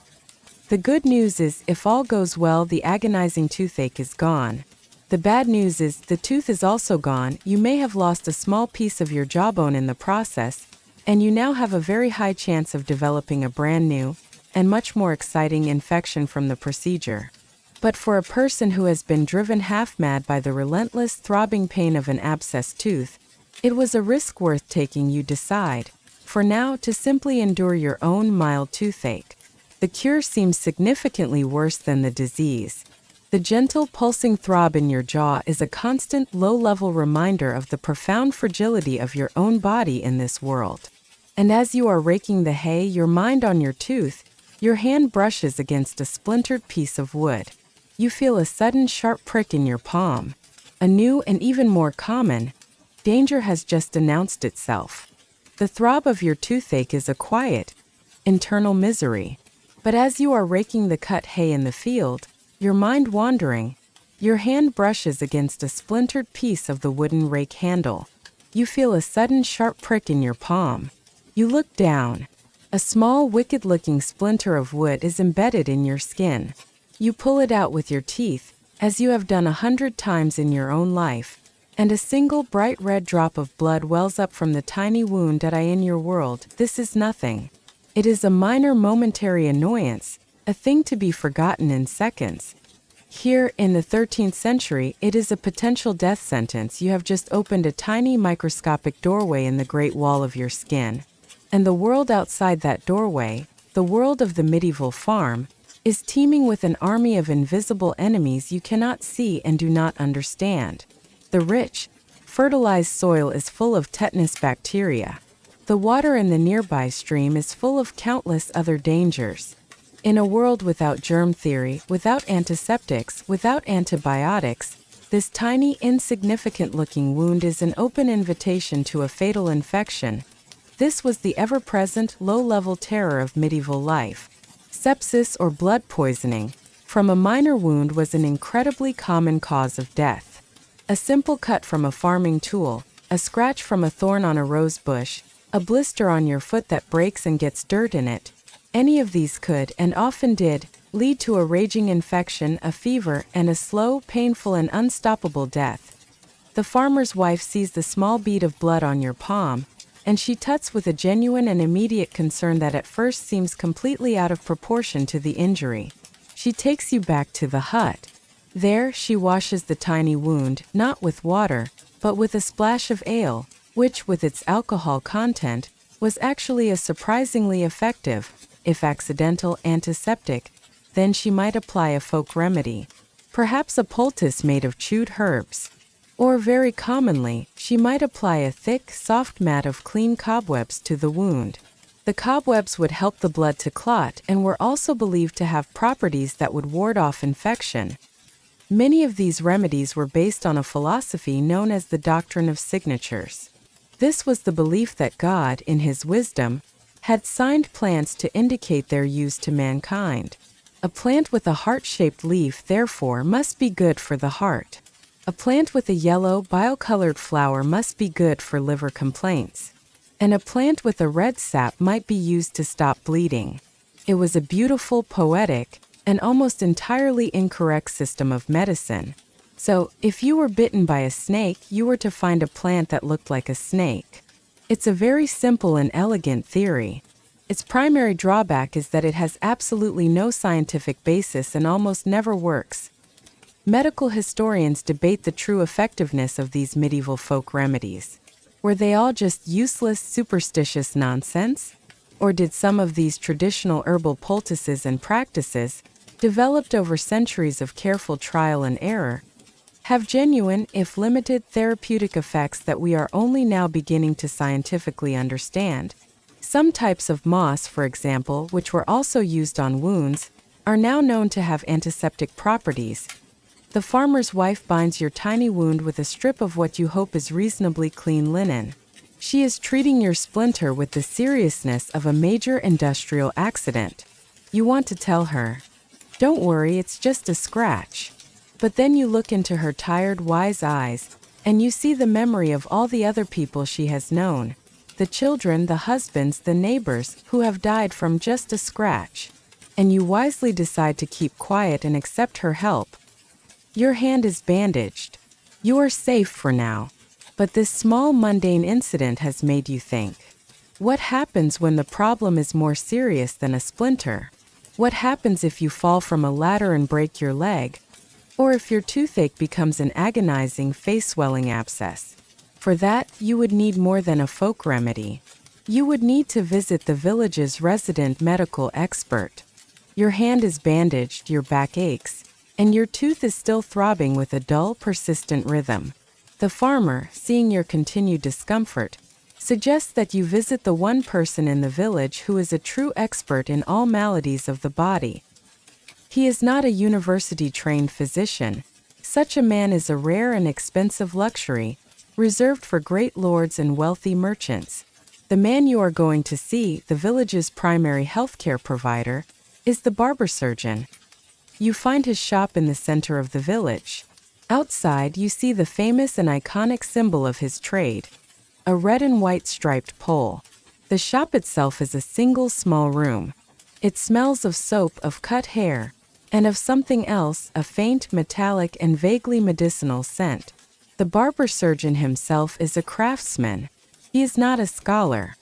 The good news is, if all goes well, the agonizing toothache is gone. The bad news is, the tooth is also gone. You may have lost a small piece of your jawbone in the process, and you now have a very high chance of developing a brand new, and much more exciting infection from the procedure. But for a person who has been driven half-mad by the relentless throbbing pain of an abscessed tooth, it was a risk worth taking. You decide, for now, to simply endure your own mild toothache. The cure seems significantly worse than the disease. The gentle pulsing throb in your jaw is a constant, low-level reminder of the profound fragility of your own body in this world. And as you are raking the hay, your mind on your tooth, your hand brushes against a splintered piece of wood. You feel a sudden sharp prick in your palm. A new and even more common danger has just announced itself. The throb of your toothache is a quiet, internal misery. But as you are raking the cut hay in the field, your mind wandering, your hand brushes against a splintered piece of the wooden rake handle. You feel a sudden sharp prick in your palm. You look down. A small, wicked-looking splinter of wood is embedded in your skin. You pull it out with your teeth, as you have done 100 times in your own life, and a single bright red drop of blood wells up from the tiny wound in your world. This is nothing. It is a minor momentary annoyance, a thing to be forgotten in seconds. Here, in the 13th century, it is a potential death sentence. You have just opened a tiny microscopic doorway in the great wall of your skin. And the world outside that doorway, the world of the medieval farm, is teeming with an army of invisible enemies you cannot see and do not understand. The rich, fertilized soil is full of tetanus bacteria. The water in the nearby stream is full of countless other dangers. In a world without germ theory, without antiseptics, without antibiotics, this tiny, insignificant-looking wound is an open invitation to a fatal infection. This was the ever-present, low-level terror of medieval life. Sepsis or blood poisoning from a minor wound was an incredibly common cause of death. A simple cut from a farming tool, a scratch from a thorn on a rose bush, a blister on your foot that breaks and gets dirt in it, any of these could, and often did, lead to a raging infection, a fever, and a slow, painful, and unstoppable death. The farmer's wife sees the small bead of blood on your palm, and she tuts with a genuine and immediate concern that at first seems completely out of proportion to the injury. She takes you back to the hut. There, she washes the tiny wound, not with water, but with a splash of ale, which, with its alcohol content, was actually a surprisingly effective, if accidental, antiseptic. Then she might apply a folk remedy, perhaps a poultice made of chewed herbs. Or, very commonly, she might apply a thick, soft mat of clean cobwebs to the wound. The cobwebs would help the blood to clot and were also believed to have properties that would ward off infection. Many of these remedies were based on a philosophy known as the doctrine of signatures. This was the belief that God, in his wisdom, had signed plants to indicate their use to mankind. A plant with a heart-shaped leaf, therefore, must be good for the heart. A plant with a yellow, bile-colored flower must be good for liver complaints. And a plant with a red sap might be used to stop bleeding. It was a beautiful, poetic, and almost entirely incorrect system of medicine. So, if you were bitten by a snake, you were to find a plant that looked like a snake. It's a very simple and elegant theory. Its primary drawback is that it has absolutely no scientific basis and almost never works. Medical historians debate the true effectiveness of these medieval folk remedies. Were they all just useless, superstitious nonsense? Or did some of these traditional herbal poultices and practices, developed over centuries of careful trial and error, have genuine, if limited, therapeutic effects that we are only now beginning to scientifically understand? Some types of moss, for example, which were also used on wounds, are now known to have antiseptic properties. The farmer's wife binds your tiny wound with a strip of what you hope is reasonably clean linen. She is treating your splinter with the seriousness of a major industrial accident. You want to tell her, "Don't worry, it's just a scratch." But then you look into her tired, wise eyes, and you see the memory of all the other people she has known, the children, the husbands, the neighbors, who have died from just a scratch. And you wisely decide to keep quiet and accept her help. Your hand is bandaged. You are safe for now. But this small mundane incident has made you think. What happens when the problem is more serious than a splinter? What happens if you fall from a ladder and break your leg? Or if your toothache becomes an agonizing face-swelling abscess? For that, you would need more than a folk remedy. You would need to visit the village's resident medical expert. Your hand is bandaged, your back aches, and your tooth is still throbbing with a dull, persistent rhythm. The farmer, seeing your continued discomfort, suggests that you visit the one person in the village who is a true expert in all maladies of the body. He is not a university-trained physician. Such a man is a rare and expensive luxury, reserved for great lords and wealthy merchants. The man you are going to see, the village's primary healthcare provider, is the barber surgeon. You find his shop in the center of the village. Outside, you see the famous and iconic symbol of his trade, a red and white striped pole. The shop itself is a single small room. It smells of soap, of cut hair, and of something else, a faint, metallic, and vaguely medicinal scent. The barber surgeon himself is a craftsman. He is not a scholar.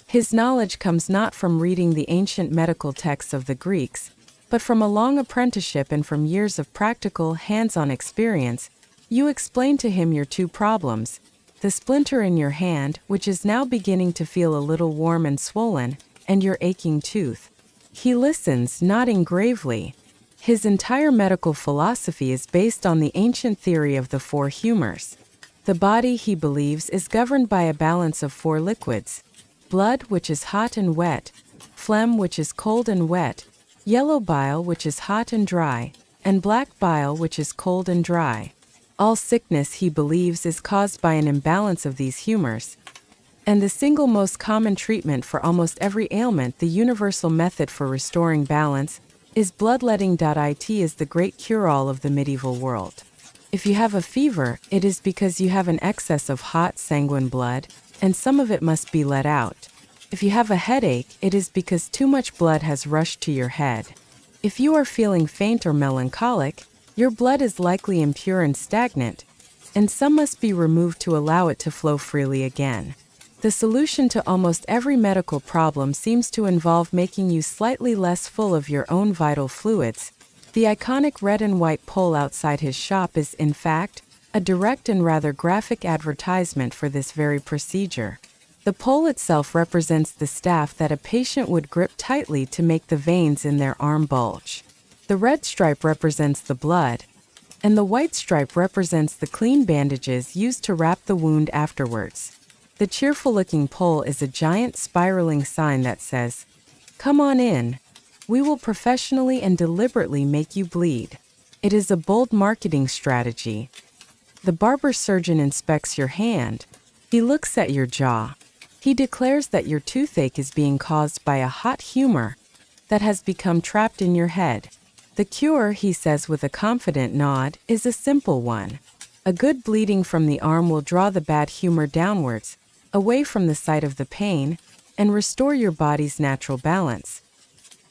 His knowledge comes not from reading the ancient medical texts of the Greeks, but from a long apprenticeship and from years of practical, hands-on experience. You explain to him your two problems: the splinter in your hand, which is now beginning to feel a little warm and swollen, and your aching tooth. He listens, nodding gravely. His entire medical philosophy is based on the ancient theory of the four humors. The body, he believes, is governed by a balance of four liquids: blood, which is hot and wet; phlegm, which is cold and wet; yellow bile, which is hot and dry; and black bile, which is cold and dry. All sickness, he believes, is caused by an imbalance of these humors. And the single most common treatment for almost every ailment, the universal method for restoring balance, is bloodletting. It is the great cure-all of the medieval world. If you have a fever, it is because you have an excess of hot, sanguine blood, and some of it must be let out. If you have a headache, it is because too much blood has rushed to your head. If you are feeling faint or melancholic, your blood is likely impure and stagnant, and some must be removed to allow it to flow freely again. The solution to almost every medical problem seems to involve making you slightly less full of your own vital fluids. The iconic red and white pole outside his shop is, in fact, a direct and rather graphic advertisement for this very procedure. The pole itself represents the staff that a patient would grip tightly to make the veins in their arm bulge. The red stripe represents the blood, and the white stripe represents the clean bandages used to wrap the wound afterwards. The cheerful-looking pole is a giant spiraling sign that says, "Come on in. We will professionally and deliberately make you bleed." It is a bold marketing strategy. The barber surgeon inspects your hand. He looks at your jaw. He declares that your toothache is being caused by a hot humor that has become trapped in your head. The cure, he says with a confident nod, is a simple one. A good bleeding from the arm will draw the bad humor downwards, away from the site of the pain, and restore your body's natural balance.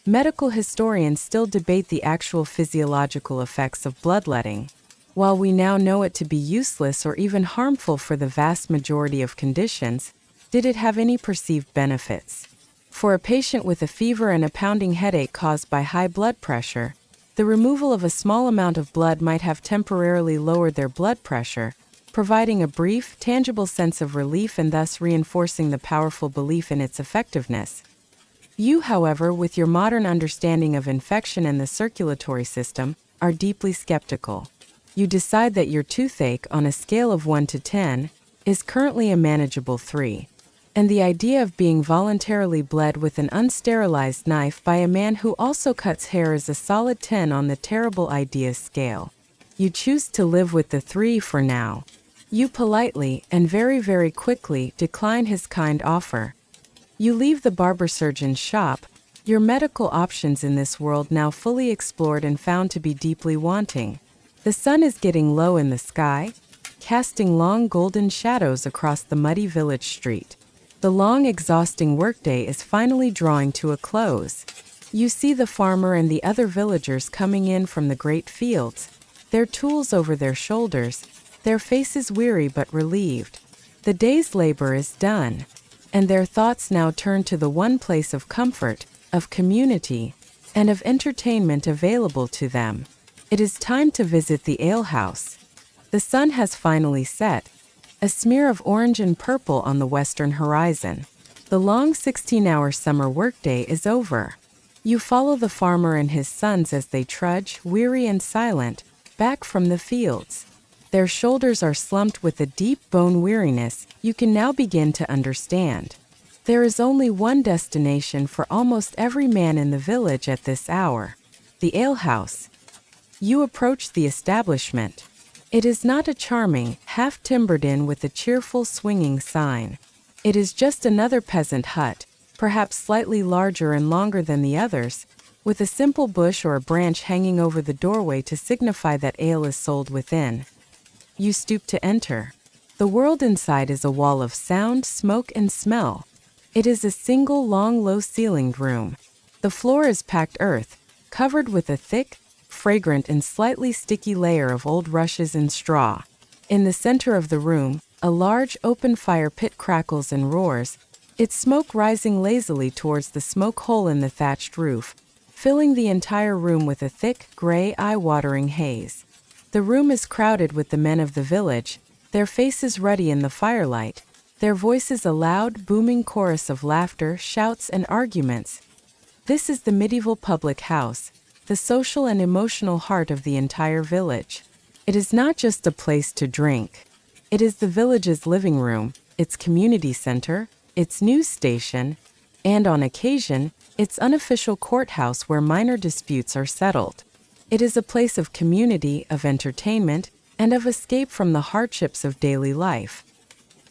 Medical historians still debate the actual physiological effects of bloodletting. While we now know it to be useless or even harmful for the vast majority of conditions, did it have any perceived benefits? For a patient with a fever and a pounding headache caused by high blood pressure, the removal of a small amount of blood might have temporarily lowered their blood pressure, providing a brief, tangible sense of relief and thus reinforcing the powerful belief in its effectiveness. You, however, with your modern understanding of infection and the circulatory system, are deeply skeptical. You decide that your toothache, on a scale of 1 to 10, is currently a manageable 3. And the idea of being voluntarily bled with an unsterilized knife by a man who also cuts hair is a solid 10 on the terrible ideas scale. You choose to live with the 3 for now. You politely, and very, very quickly, decline his kind offer. You leave the barber surgeon's shop, your medical options in this world now fully explored and found to be deeply wanting. The sun is getting low in the sky, casting long golden shadows across the muddy village street. The long, exhausting workday is finally drawing to a close. You see the farmer and the other villagers coming in from the great fields, their tools over their shoulders, their faces weary but relieved. The day's labor is done, and their thoughts now turn to the one place of comfort, of community, and of entertainment available to them. It is time to visit the alehouse. The sun has finally set, a smear of orange and purple on the western horizon. The long 16-hour summer workday is over. You follow the farmer and his sons as they trudge, weary and silent, back from the fields. Their shoulders are slumped with a deep bone weariness you can now begin to understand. There is only one destination for almost every man in the village at this hour: the alehouse. You approach the establishment. It is not a charming, half-timbered inn with a cheerful swinging sign. It is just another peasant hut, perhaps slightly larger and longer than the others, with a simple bush or a branch hanging over the doorway to signify that ale is sold within. You stoop to enter. The world inside is a wall of sound, smoke, and smell. It is a single long, low-ceilinged room. The floor is packed earth, covered with a thick, fragrant, and slightly sticky layer of old rushes and straw. In the center of the room, a large, open fire pit crackles and roars, its smoke rising lazily towards the smoke hole in the thatched roof, filling the entire room with a thick, gray, eye-watering haze. The room is crowded with the men of the village, their faces ruddy in the firelight, their voices a loud, booming chorus of laughter, shouts, and arguments. This is the medieval public house, the social and emotional heart of the entire village. It is not just a place to drink. It is the village's living room, its community center, its news station, and on occasion, its unofficial courthouse where minor disputes are settled. It is a place of community, of entertainment, and of escape from the hardships of daily life.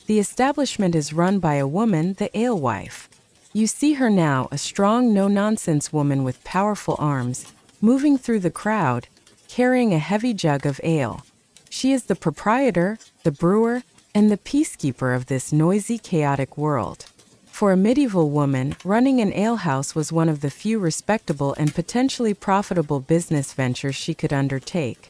The establishment is run by a woman, the alewife. You see her now, a strong, no-nonsense woman with powerful arms, moving through the crowd, carrying a heavy jug of ale. She is the proprietor, the brewer, and the peacekeeper of this noisy, chaotic world. For a medieval woman, running an alehouse was one of the few respectable and potentially profitable business ventures she could undertake.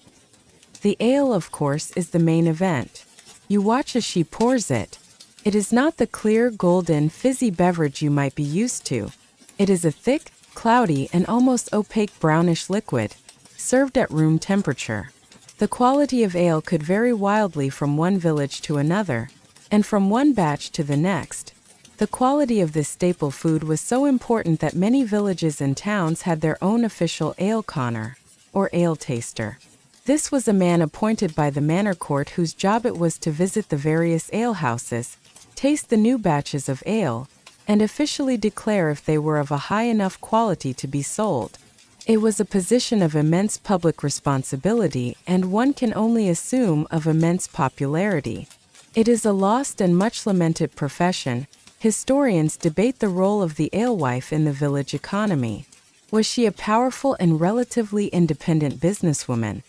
The ale, of course, is the main event. You watch as she pours it. It is not the clear, golden, fizzy beverage you might be used to. It is a thick, cloudy, and almost opaque brownish liquid, served at room temperature. The quality of ale could vary wildly from one village to another, and from one batch to the next. The quality of this staple food was so important that many villages and towns had their own official ale conner, or ale taster. This was a man appointed by the manor court whose job it was to visit the various alehouses, taste the new batches of ale, and officially declare if they were of a high enough quality to be sold. It was a position of immense public responsibility and one can only assume of immense popularity. It is a lost and much lamented profession. Historians debate the role of the alewife in the village economy. Was she a powerful and relatively independent businesswoman,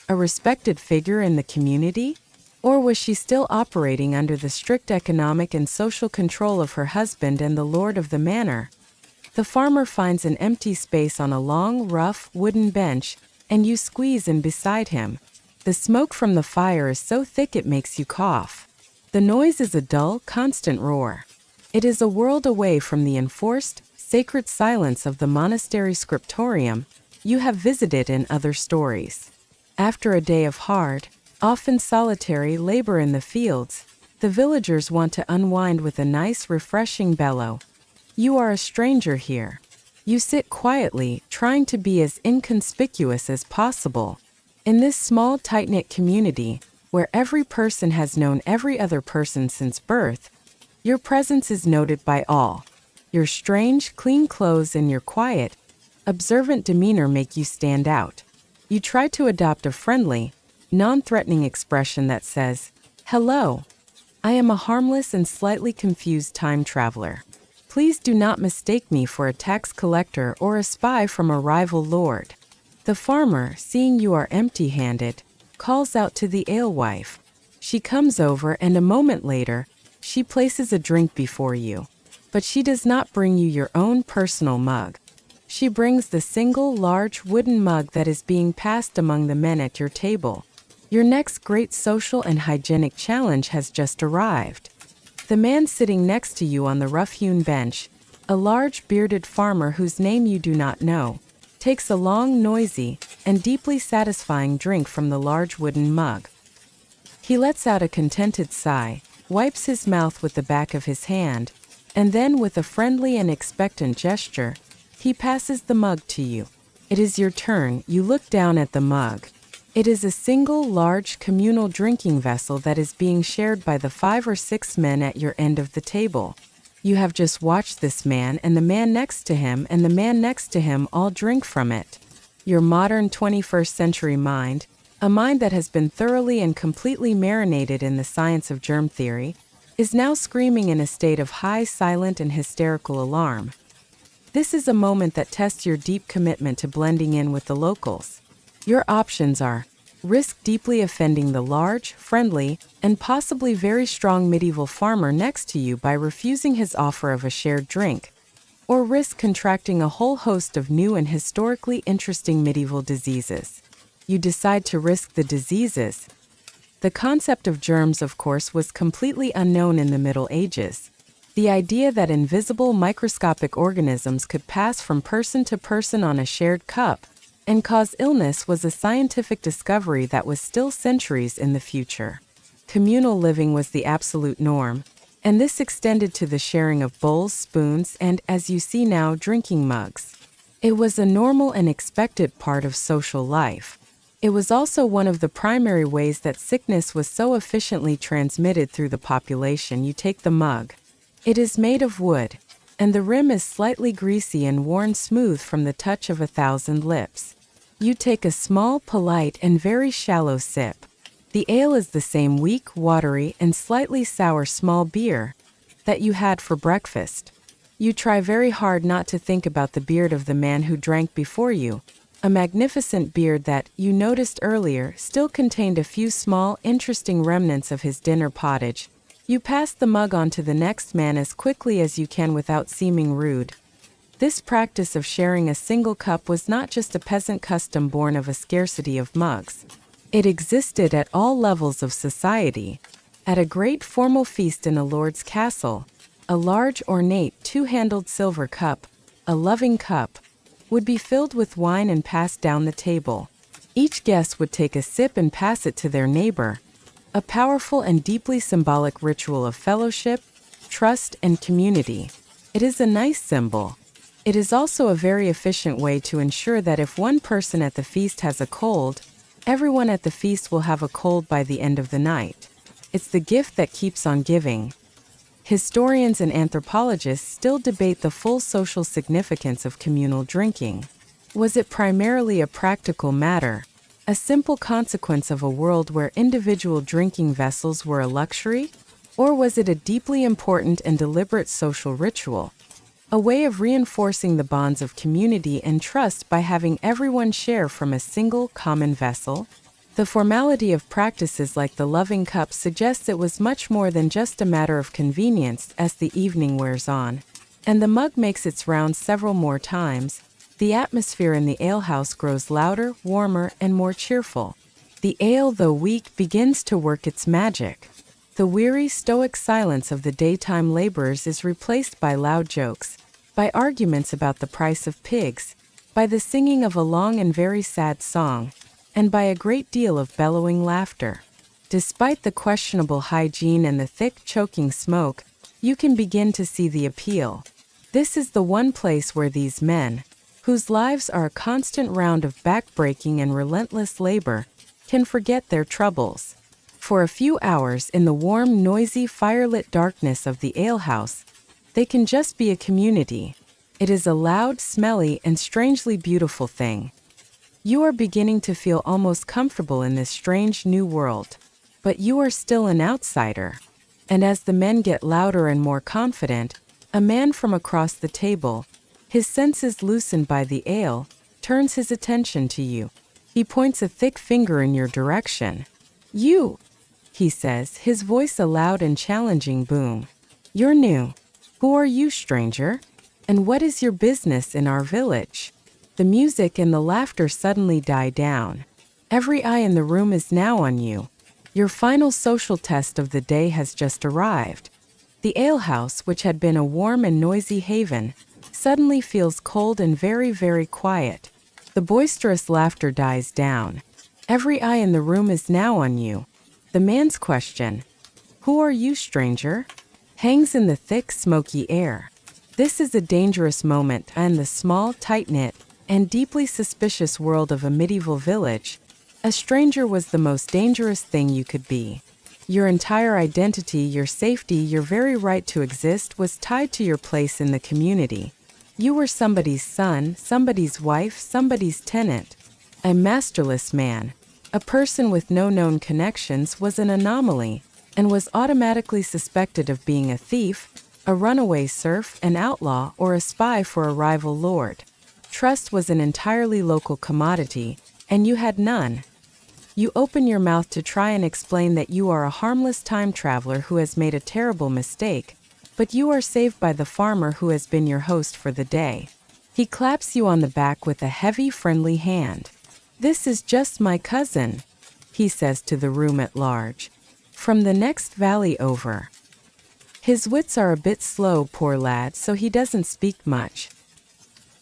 a respected figure in the community? Or was she still operating under the strict economic and social control of her husband and the lord of the manor? The farmer finds an empty space on a long, rough, wooden bench, and you squeeze in beside him. The smoke from the fire is so thick it makes you cough. The noise is a dull, constant roar. It is a world away from the enforced, sacred silence of the monastery scriptorium you have visited in other stories. After a day of hard, often solitary labor in the fields, the villagers want to unwind with a nice, refreshing bellow. You are a stranger here. You sit quietly, trying to be as inconspicuous as possible. In this small, tight-knit community, where every person has known every other person since birth, your presence is noted by all. Your strange, clean clothes and your quiet, observant demeanor make you stand out. You try to adopt a friendly, non-threatening expression that says, "Hello. I am a harmless and slightly confused time traveler. Please do not mistake me for a tax collector or a spy from a rival lord." The farmer, seeing you are empty-handed, calls out to the alewife. She comes over and a moment later, she places a drink before you. But she does not bring you your own personal mug. She brings the single large wooden mug that is being passed among the men at your table. Your next great social and hygienic challenge has just arrived. The man sitting next to you on the rough-hewn bench, a large bearded farmer whose name you do not know, takes a long, noisy, and deeply satisfying drink from the large wooden mug. He lets out a contented sigh, wipes his mouth with the back of his hand, and then with a friendly and expectant gesture, he passes the mug to you. It is your turn. You look down at the mug. It is a single large communal drinking vessel that is being shared by the 5 or 6 men at your end of the table. You have just watched this man and the man next to him and the man next to him all drink from it. Your modern 21st century mind, a mind that has been thoroughly and completely marinated in the science of germ theory, is now screaming in a state of high, silent, and hysterical alarm. This is a moment that tests your deep commitment to blending in with the locals. Your options are: risk deeply offending the large, friendly, and possibly very strong medieval farmer next to you by refusing his offer of a shared drink, or risk contracting a whole host of new and historically interesting medieval diseases. You decide to risk the diseases. The concept of germs, of course, was completely unknown in the Middle Ages. The idea that invisible microscopic organisms could pass from person to person on a shared cup and cause illness was a scientific discovery that was still centuries in the future. Communal living was the absolute norm, and this extended to the sharing of bowls, spoons, and, as you see now, drinking mugs. It was a normal and expected part of social life. It was also one of the primary ways that sickness was so efficiently transmitted through the population. You take the mug. It is made of wood, and the rim is slightly greasy and worn smooth from the touch of 1,000 lips. You take a small, polite, and very shallow sip. The ale is the same weak, watery, and slightly sour small beer that you had for breakfast. You try very hard not to think about the beard of the man who drank before you, a magnificent beard that, you noticed earlier, still contained a few small, interesting remnants of his dinner pottage. You pass the mug on to the next man as quickly as you can without seeming rude. This practice of sharing a single cup was not just a peasant custom born of a scarcity of mugs. It existed at all levels of society. At a great formal feast in a lord's castle, a large, ornate, two-handled silver cup, a loving cup, would be filled with wine and passed down the table. Each guest would take a sip and pass it to their neighbor, a powerful and deeply symbolic ritual of fellowship, trust, and community. It is a nice symbol. It is also a very efficient way to ensure that if one person at the feast has a cold, everyone at the feast will have a cold by the end of the night. It's the gift that keeps on giving. Historians and anthropologists still debate the full social significance of communal drinking. Was it primarily a practical matter, A simple consequence of a world where individual drinking vessels were a luxury? Or was it a deeply important and deliberate social ritual? A way of reinforcing the bonds of community and trust by having everyone share from a single common vessel? The formality of practices like the loving cup suggests it was much more than just a matter of convenience as the evening wears on, and the mug makes its rounds several more times. The atmosphere in the alehouse grows louder, warmer, and more cheerful. The ale, though weak, begins to work its magic. The weary, stoic silence of the daytime laborers is replaced by loud jokes, by arguments about the price of pigs, by the singing of a long and very sad song, and by a great deal of bellowing laughter. Despite the questionable hygiene and the thick, choking smoke, you can begin to see the appeal. This is the one place where these men, whose lives are a constant round of back-breaking and relentless labor, can forget their troubles. For a few hours in the warm, noisy, firelit darkness of the alehouse, they can just be a community. It is a loud, smelly, and strangely beautiful thing. You are beginning to feel almost comfortable in this strange new world, but you are still an outsider. And as the men get louder and more confident, a man from across the table, his senses loosened by the ale, turns his attention to you. He points a thick finger in your direction. "You," he says, his voice a loud and challenging boom. "You're new. Who are you, stranger? And what is your business in our village?" The music and the laughter suddenly die down. Every eye in the room is now on you. Your final social test of the day has just arrived. The alehouse, which had been a warm and noisy haven, suddenly feels cold and very, very quiet. The boisterous laughter dies down. Every eye in the room is now on you. The man's question, "Who are you, stranger?" hangs in the thick, smoky air. This is a dangerous moment in the small, tight-knit, and deeply suspicious world of a medieval village. A stranger was the most dangerous thing you could be. Your entire identity, your safety, your very right to exist was tied to your place in the community. You were somebody's son, somebody's wife, somebody's tenant. A masterless man, a person with no known connections, was an anomaly, and was automatically suspected of being a thief, a runaway serf, an outlaw, or a spy for a rival lord. Trust was an entirely local commodity, and you had none. You open your mouth to try and explain that you are a harmless time traveler who has made a terrible mistake, but you are saved by the farmer who has been your host for the day. He claps you on the back with a heavy, friendly hand. "This is just my cousin," he says to the room at large, "from the next valley over." His wits are a bit slow, poor lad, so he doesn't speak much.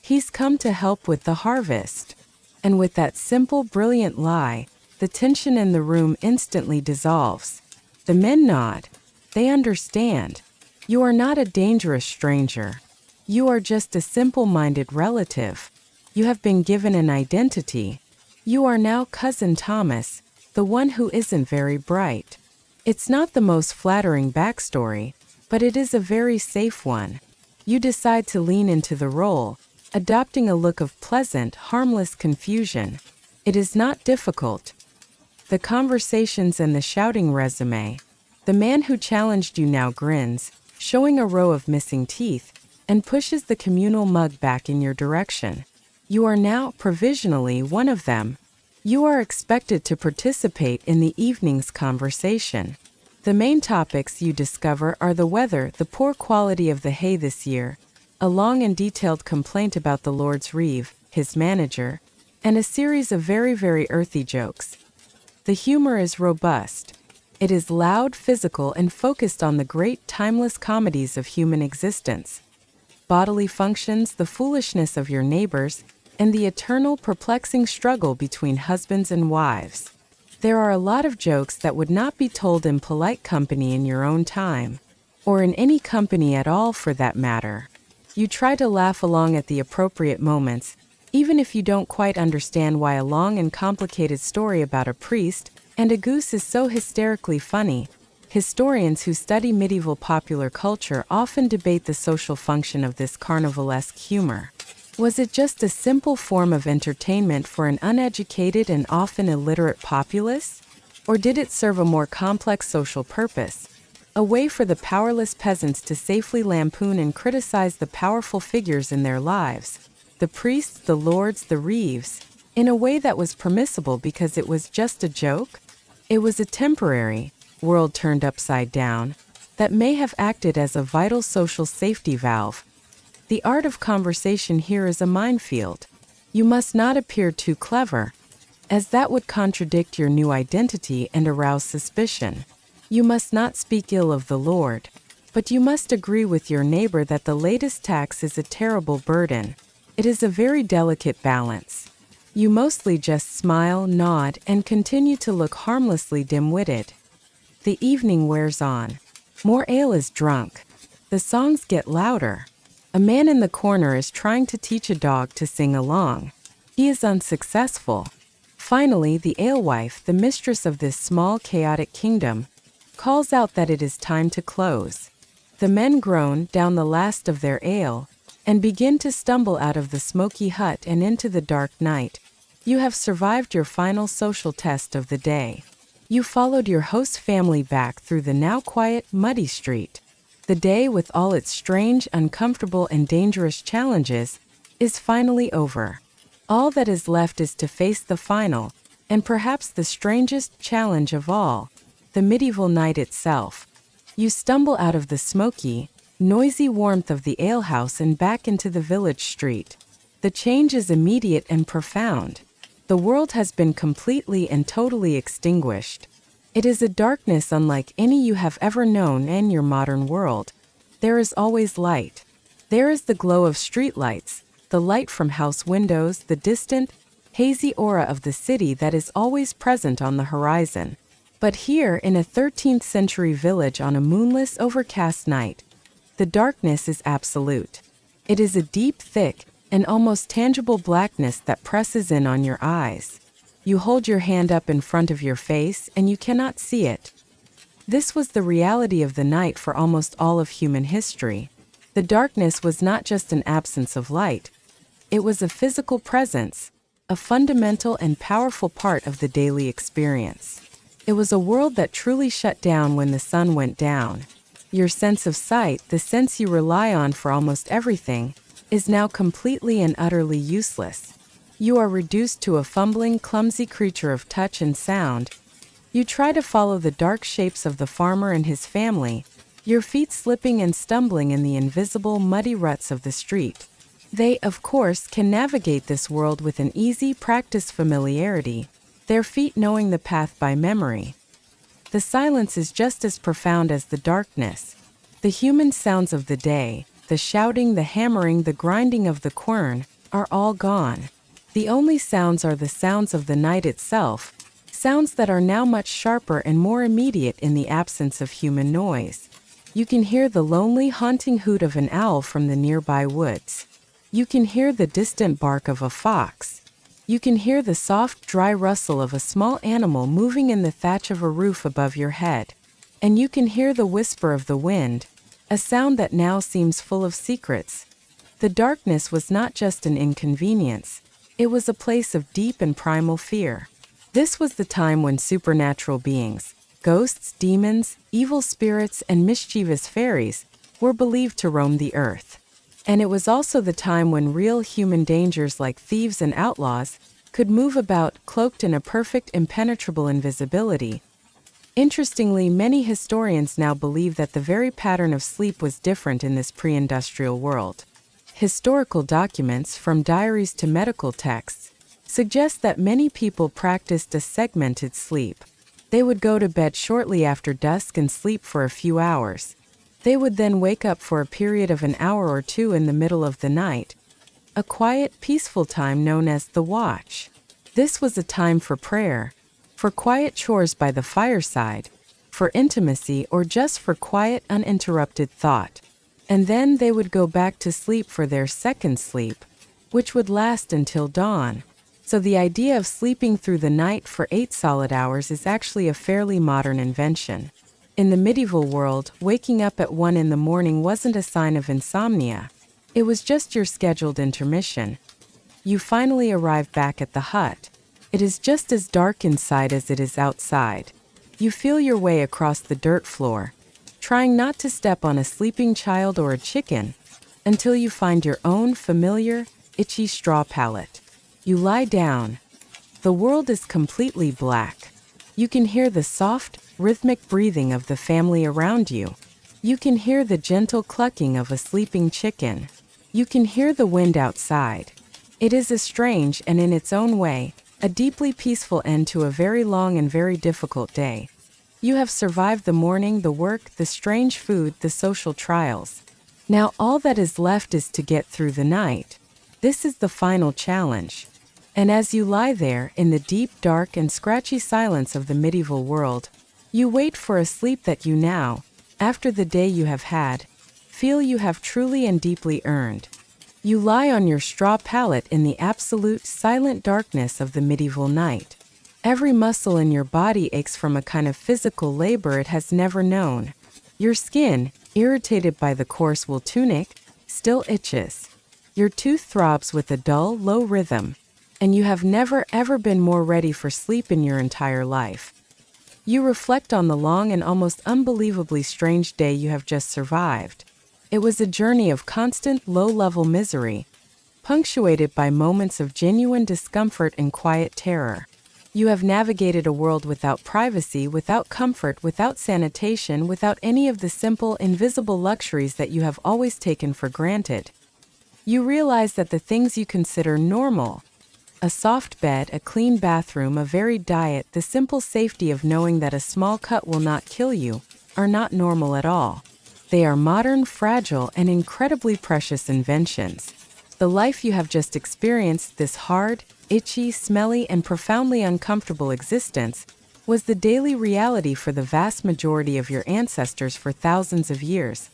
He's come to help with the harvest. And with that simple, brilliant lie, the tension in the room instantly dissolves. The men nod. They understand. You are not a dangerous stranger. You are just a simple-minded relative. You have been given an identity. You are now Cousin Thomas, the one who isn't very bright. It's not the most flattering backstory, but it is a very safe one. You decide to lean into the role, adopting a look of pleasant, harmless confusion. It is not difficult. The conversations and the shouting resume. The man who challenged you now grins, showing a row of missing teeth, and pushes the communal mug back in your direction. You are now, provisionally, one of them. You are expected to participate in the evening's conversation. The main topics you discover are the weather, the poor quality of the hay this year, a long and detailed complaint about the Lord's Reeve, his manager, and a series of very, very earthy jokes. The humor is robust. It is loud, physical, and focused on the great, timeless comedies of human existence. Bodily functions, the foolishness of your neighbors, and the eternal, perplexing struggle between husbands and wives. There are a lot of jokes that would not be told in polite company in your own time, or in any company at all for that matter. You try to laugh along at the appropriate moments, even if you don't quite understand why a long and complicated story about a priest and a goose is so hysterically funny. Historians who study medieval popular culture often debate the social function of this carnivalesque humor. Was it just a simple form of entertainment for an uneducated and often illiterate populace? Or did it serve a more complex social purpose? A way for the powerless peasants to safely lampoon and criticize the powerful figures in their lives, the priests, the lords, the reeves, in a way that was permissible because it was just a joke? It was a temporary world turned upside down that may have acted as a vital social safety valve. The art of conversation here is a minefield. You must not appear too clever, as that would contradict your new identity and arouse suspicion. You must not speak ill of the Lord, but you must agree with your neighbor that the latest tax is a terrible burden. It is a very delicate balance. You mostly just smile, nod, and continue to look harmlessly dim-witted. The evening wears on. More ale is drunk. The songs get louder. A man in the corner is trying to teach a dog to sing along. He is unsuccessful. Finally, the alewife, the mistress of this small, chaotic kingdom, calls out that it is time to close. The men groan down the last of their ale and begin to stumble out of the smoky hut and into the dark night. You have survived your final social test of the day. You followed your host family back through the now quiet, muddy street. The day, with all its strange, uncomfortable, and dangerous challenges, is finally over. All that is left is to face the final, and perhaps the strangest challenge of all, the medieval night itself. You stumble out of the smoky, noisy warmth of the alehouse and back into the village street. The change is immediate and profound. The world has been completely and totally extinguished. It is a darkness unlike any you have ever known in your modern world. There is always light. There is the glow of streetlights, the light from house windows, the distant, hazy aura of the city that is always present on the horizon. But here, in a 13th century village on a moonless, overcast night, the darkness is absolute. It is a deep, thick, and almost tangible blackness that presses in on your eyes. You hold your hand up in front of your face and you cannot see it. This was the reality of the night for almost all of human history. The darkness was not just an absence of light. It was a physical presence, a fundamental and powerful part of the daily experience. It was a world that truly shut down when the sun went down. Your sense of sight, the sense you rely on for almost everything, is now completely and utterly useless. You are reduced to a fumbling, clumsy creature of touch and sound. You try to follow the dark shapes of the farmer and his family, your feet slipping and stumbling in the invisible, muddy ruts of the street. They, of course, can navigate this world with an easy, practiced familiarity, their feet knowing the path by memory. The silence is just as profound as the darkness. The human sounds of the day, the shouting, the hammering, the grinding of the quern, are all gone. The only sounds are the sounds of the night itself, sounds that are now much sharper and more immediate in the absence of human noise. You can hear the lonely, haunting hoot of an owl from the nearby woods. You can hear the distant bark of a fox. You can hear the soft, dry rustle of a small animal moving in the thatch of a roof above your head. And you can hear the whisper of the wind, a sound that now seems full of secrets. The darkness was not just an inconvenience. It was a place of deep and primal fear. This was the time when supernatural beings, ghosts, demons, evil spirits, and mischievous fairies, were believed to roam the earth. And it was also the time when real human dangers like thieves and outlaws could move about, cloaked in a perfect, impenetrable invisibility. Interestingly, many historians now believe that the very pattern of sleep was different in this pre-industrial world. Historical documents, from diaries to medical texts, suggest that many people practiced a segmented sleep. They would go to bed shortly after dusk and sleep for a few hours. They would then wake up for a period of an hour or two in the middle of the night, a quiet, peaceful time known as the watch. This was a time for prayer, for quiet chores by the fireside, for intimacy, or just for quiet, uninterrupted thought. And then they would go back to sleep for their second sleep, which would last until dawn. So the idea of sleeping through the night for 8 solid hours is actually a fairly modern invention. In the medieval world, waking up at 1 in the morning wasn't a sign of insomnia. It was just your scheduled intermission. You finally arrive back at the hut. It is just as dark inside as it is outside. You feel your way across the dirt floor, trying not to step on a sleeping child or a chicken, until you find your own familiar, itchy straw pallet. You lie down. The world is completely black. You can hear the soft, rhythmic breathing of the family around you. You can hear the gentle clucking of a sleeping chicken. You can hear the wind outside. It is a strange and, in its own way, a deeply peaceful end to a very long and very difficult day. You have survived the morning, the work, the strange food, the social trials. Now all that is left is to get through the night. This is the final challenge. And as you lie there in the deep, dark, and scratchy silence of the medieval world, you wait for a sleep that you now, after the day you have had, feel you have truly and deeply earned. You lie on your straw pallet in the absolute, silent darkness of the medieval night. Every muscle in your body aches from a kind of physical labor it has never known. Your skin, irritated by the coarse wool tunic, still itches. Your tooth throbs with a dull, low rhythm, and you have never ever been more ready for sleep in your entire life. You reflect on the long and almost unbelievably strange day you have just survived. It was a journey of constant, low-level misery, punctuated by moments of genuine discomfort and quiet terror. You have navigated a world without privacy, without comfort, without sanitation, without any of the simple, invisible luxuries that you have always taken for granted. You realize that the things you consider normal, a soft bed, a clean bathroom, a varied diet, the simple safety of knowing that a small cut will not kill you, are not normal at all. They are modern, fragile, and incredibly precious inventions. The life you have just experienced, this hard, itchy, smelly, and profoundly uncomfortable existence, was the daily reality for the vast majority of your ancestors for thousands of years.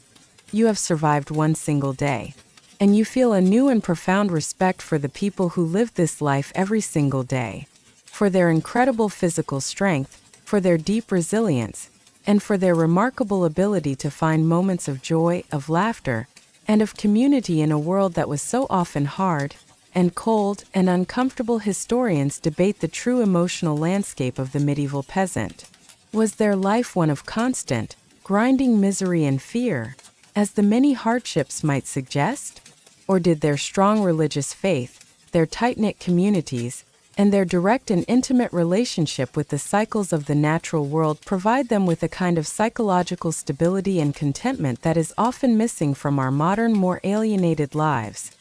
You have survived one single day, and you feel a new and profound respect for the people who live this life every single day, for their incredible physical strength, for their deep resilience, and for their remarkable ability to find moments of joy, of laughter, and of community in a world that was so often hard and cold and uncomfortable. Historians debate the true emotional landscape of the medieval peasant. Was their life one of constant, grinding misery and fear, as the many hardships might suggest? Or did their strong religious faith, their tight-knit communities, and their direct and intimate relationship with the cycles of the natural world provide them with a kind of psychological stability and contentment that is often missing from our modern, more alienated lives?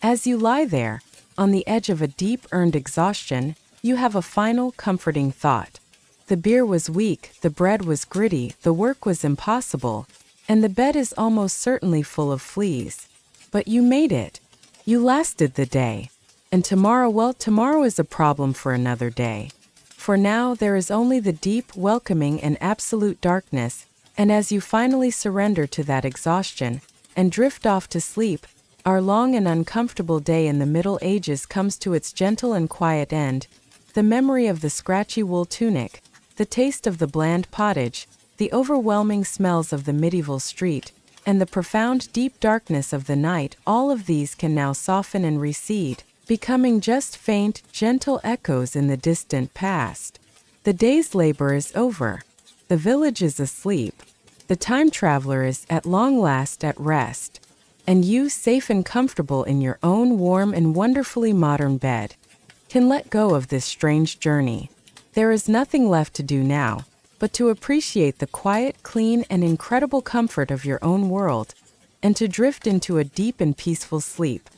As you lie there, on the edge of a deep-earned exhaustion, you have a final, comforting thought. The beer was weak, the bread was gritty, the work was impossible, and the bed is almost certainly full of fleas. But you made it. You lasted the day. And tomorrow, well, tomorrow is a problem for another day. For now, there is only the deep, welcoming, and absolute darkness, and as you finally surrender to that exhaustion and drift off to sleep, our long and uncomfortable day in the Middle Ages comes to its gentle and quiet end. The memory of the scratchy wool tunic, the taste of the bland pottage, the overwhelming smells of the medieval street, and the profound, deep darkness of the night, all of these can now soften and recede, becoming just faint, gentle echoes in the distant past. The day's labor is over. The village is asleep. The time traveler is at long last at rest. And you, safe and comfortable in your own warm and wonderfully modern bed, can let go of this strange journey. There is nothing left to do now, but to appreciate the quiet, clean, and incredible comfort of your own world, and to drift into a deep and peaceful sleep.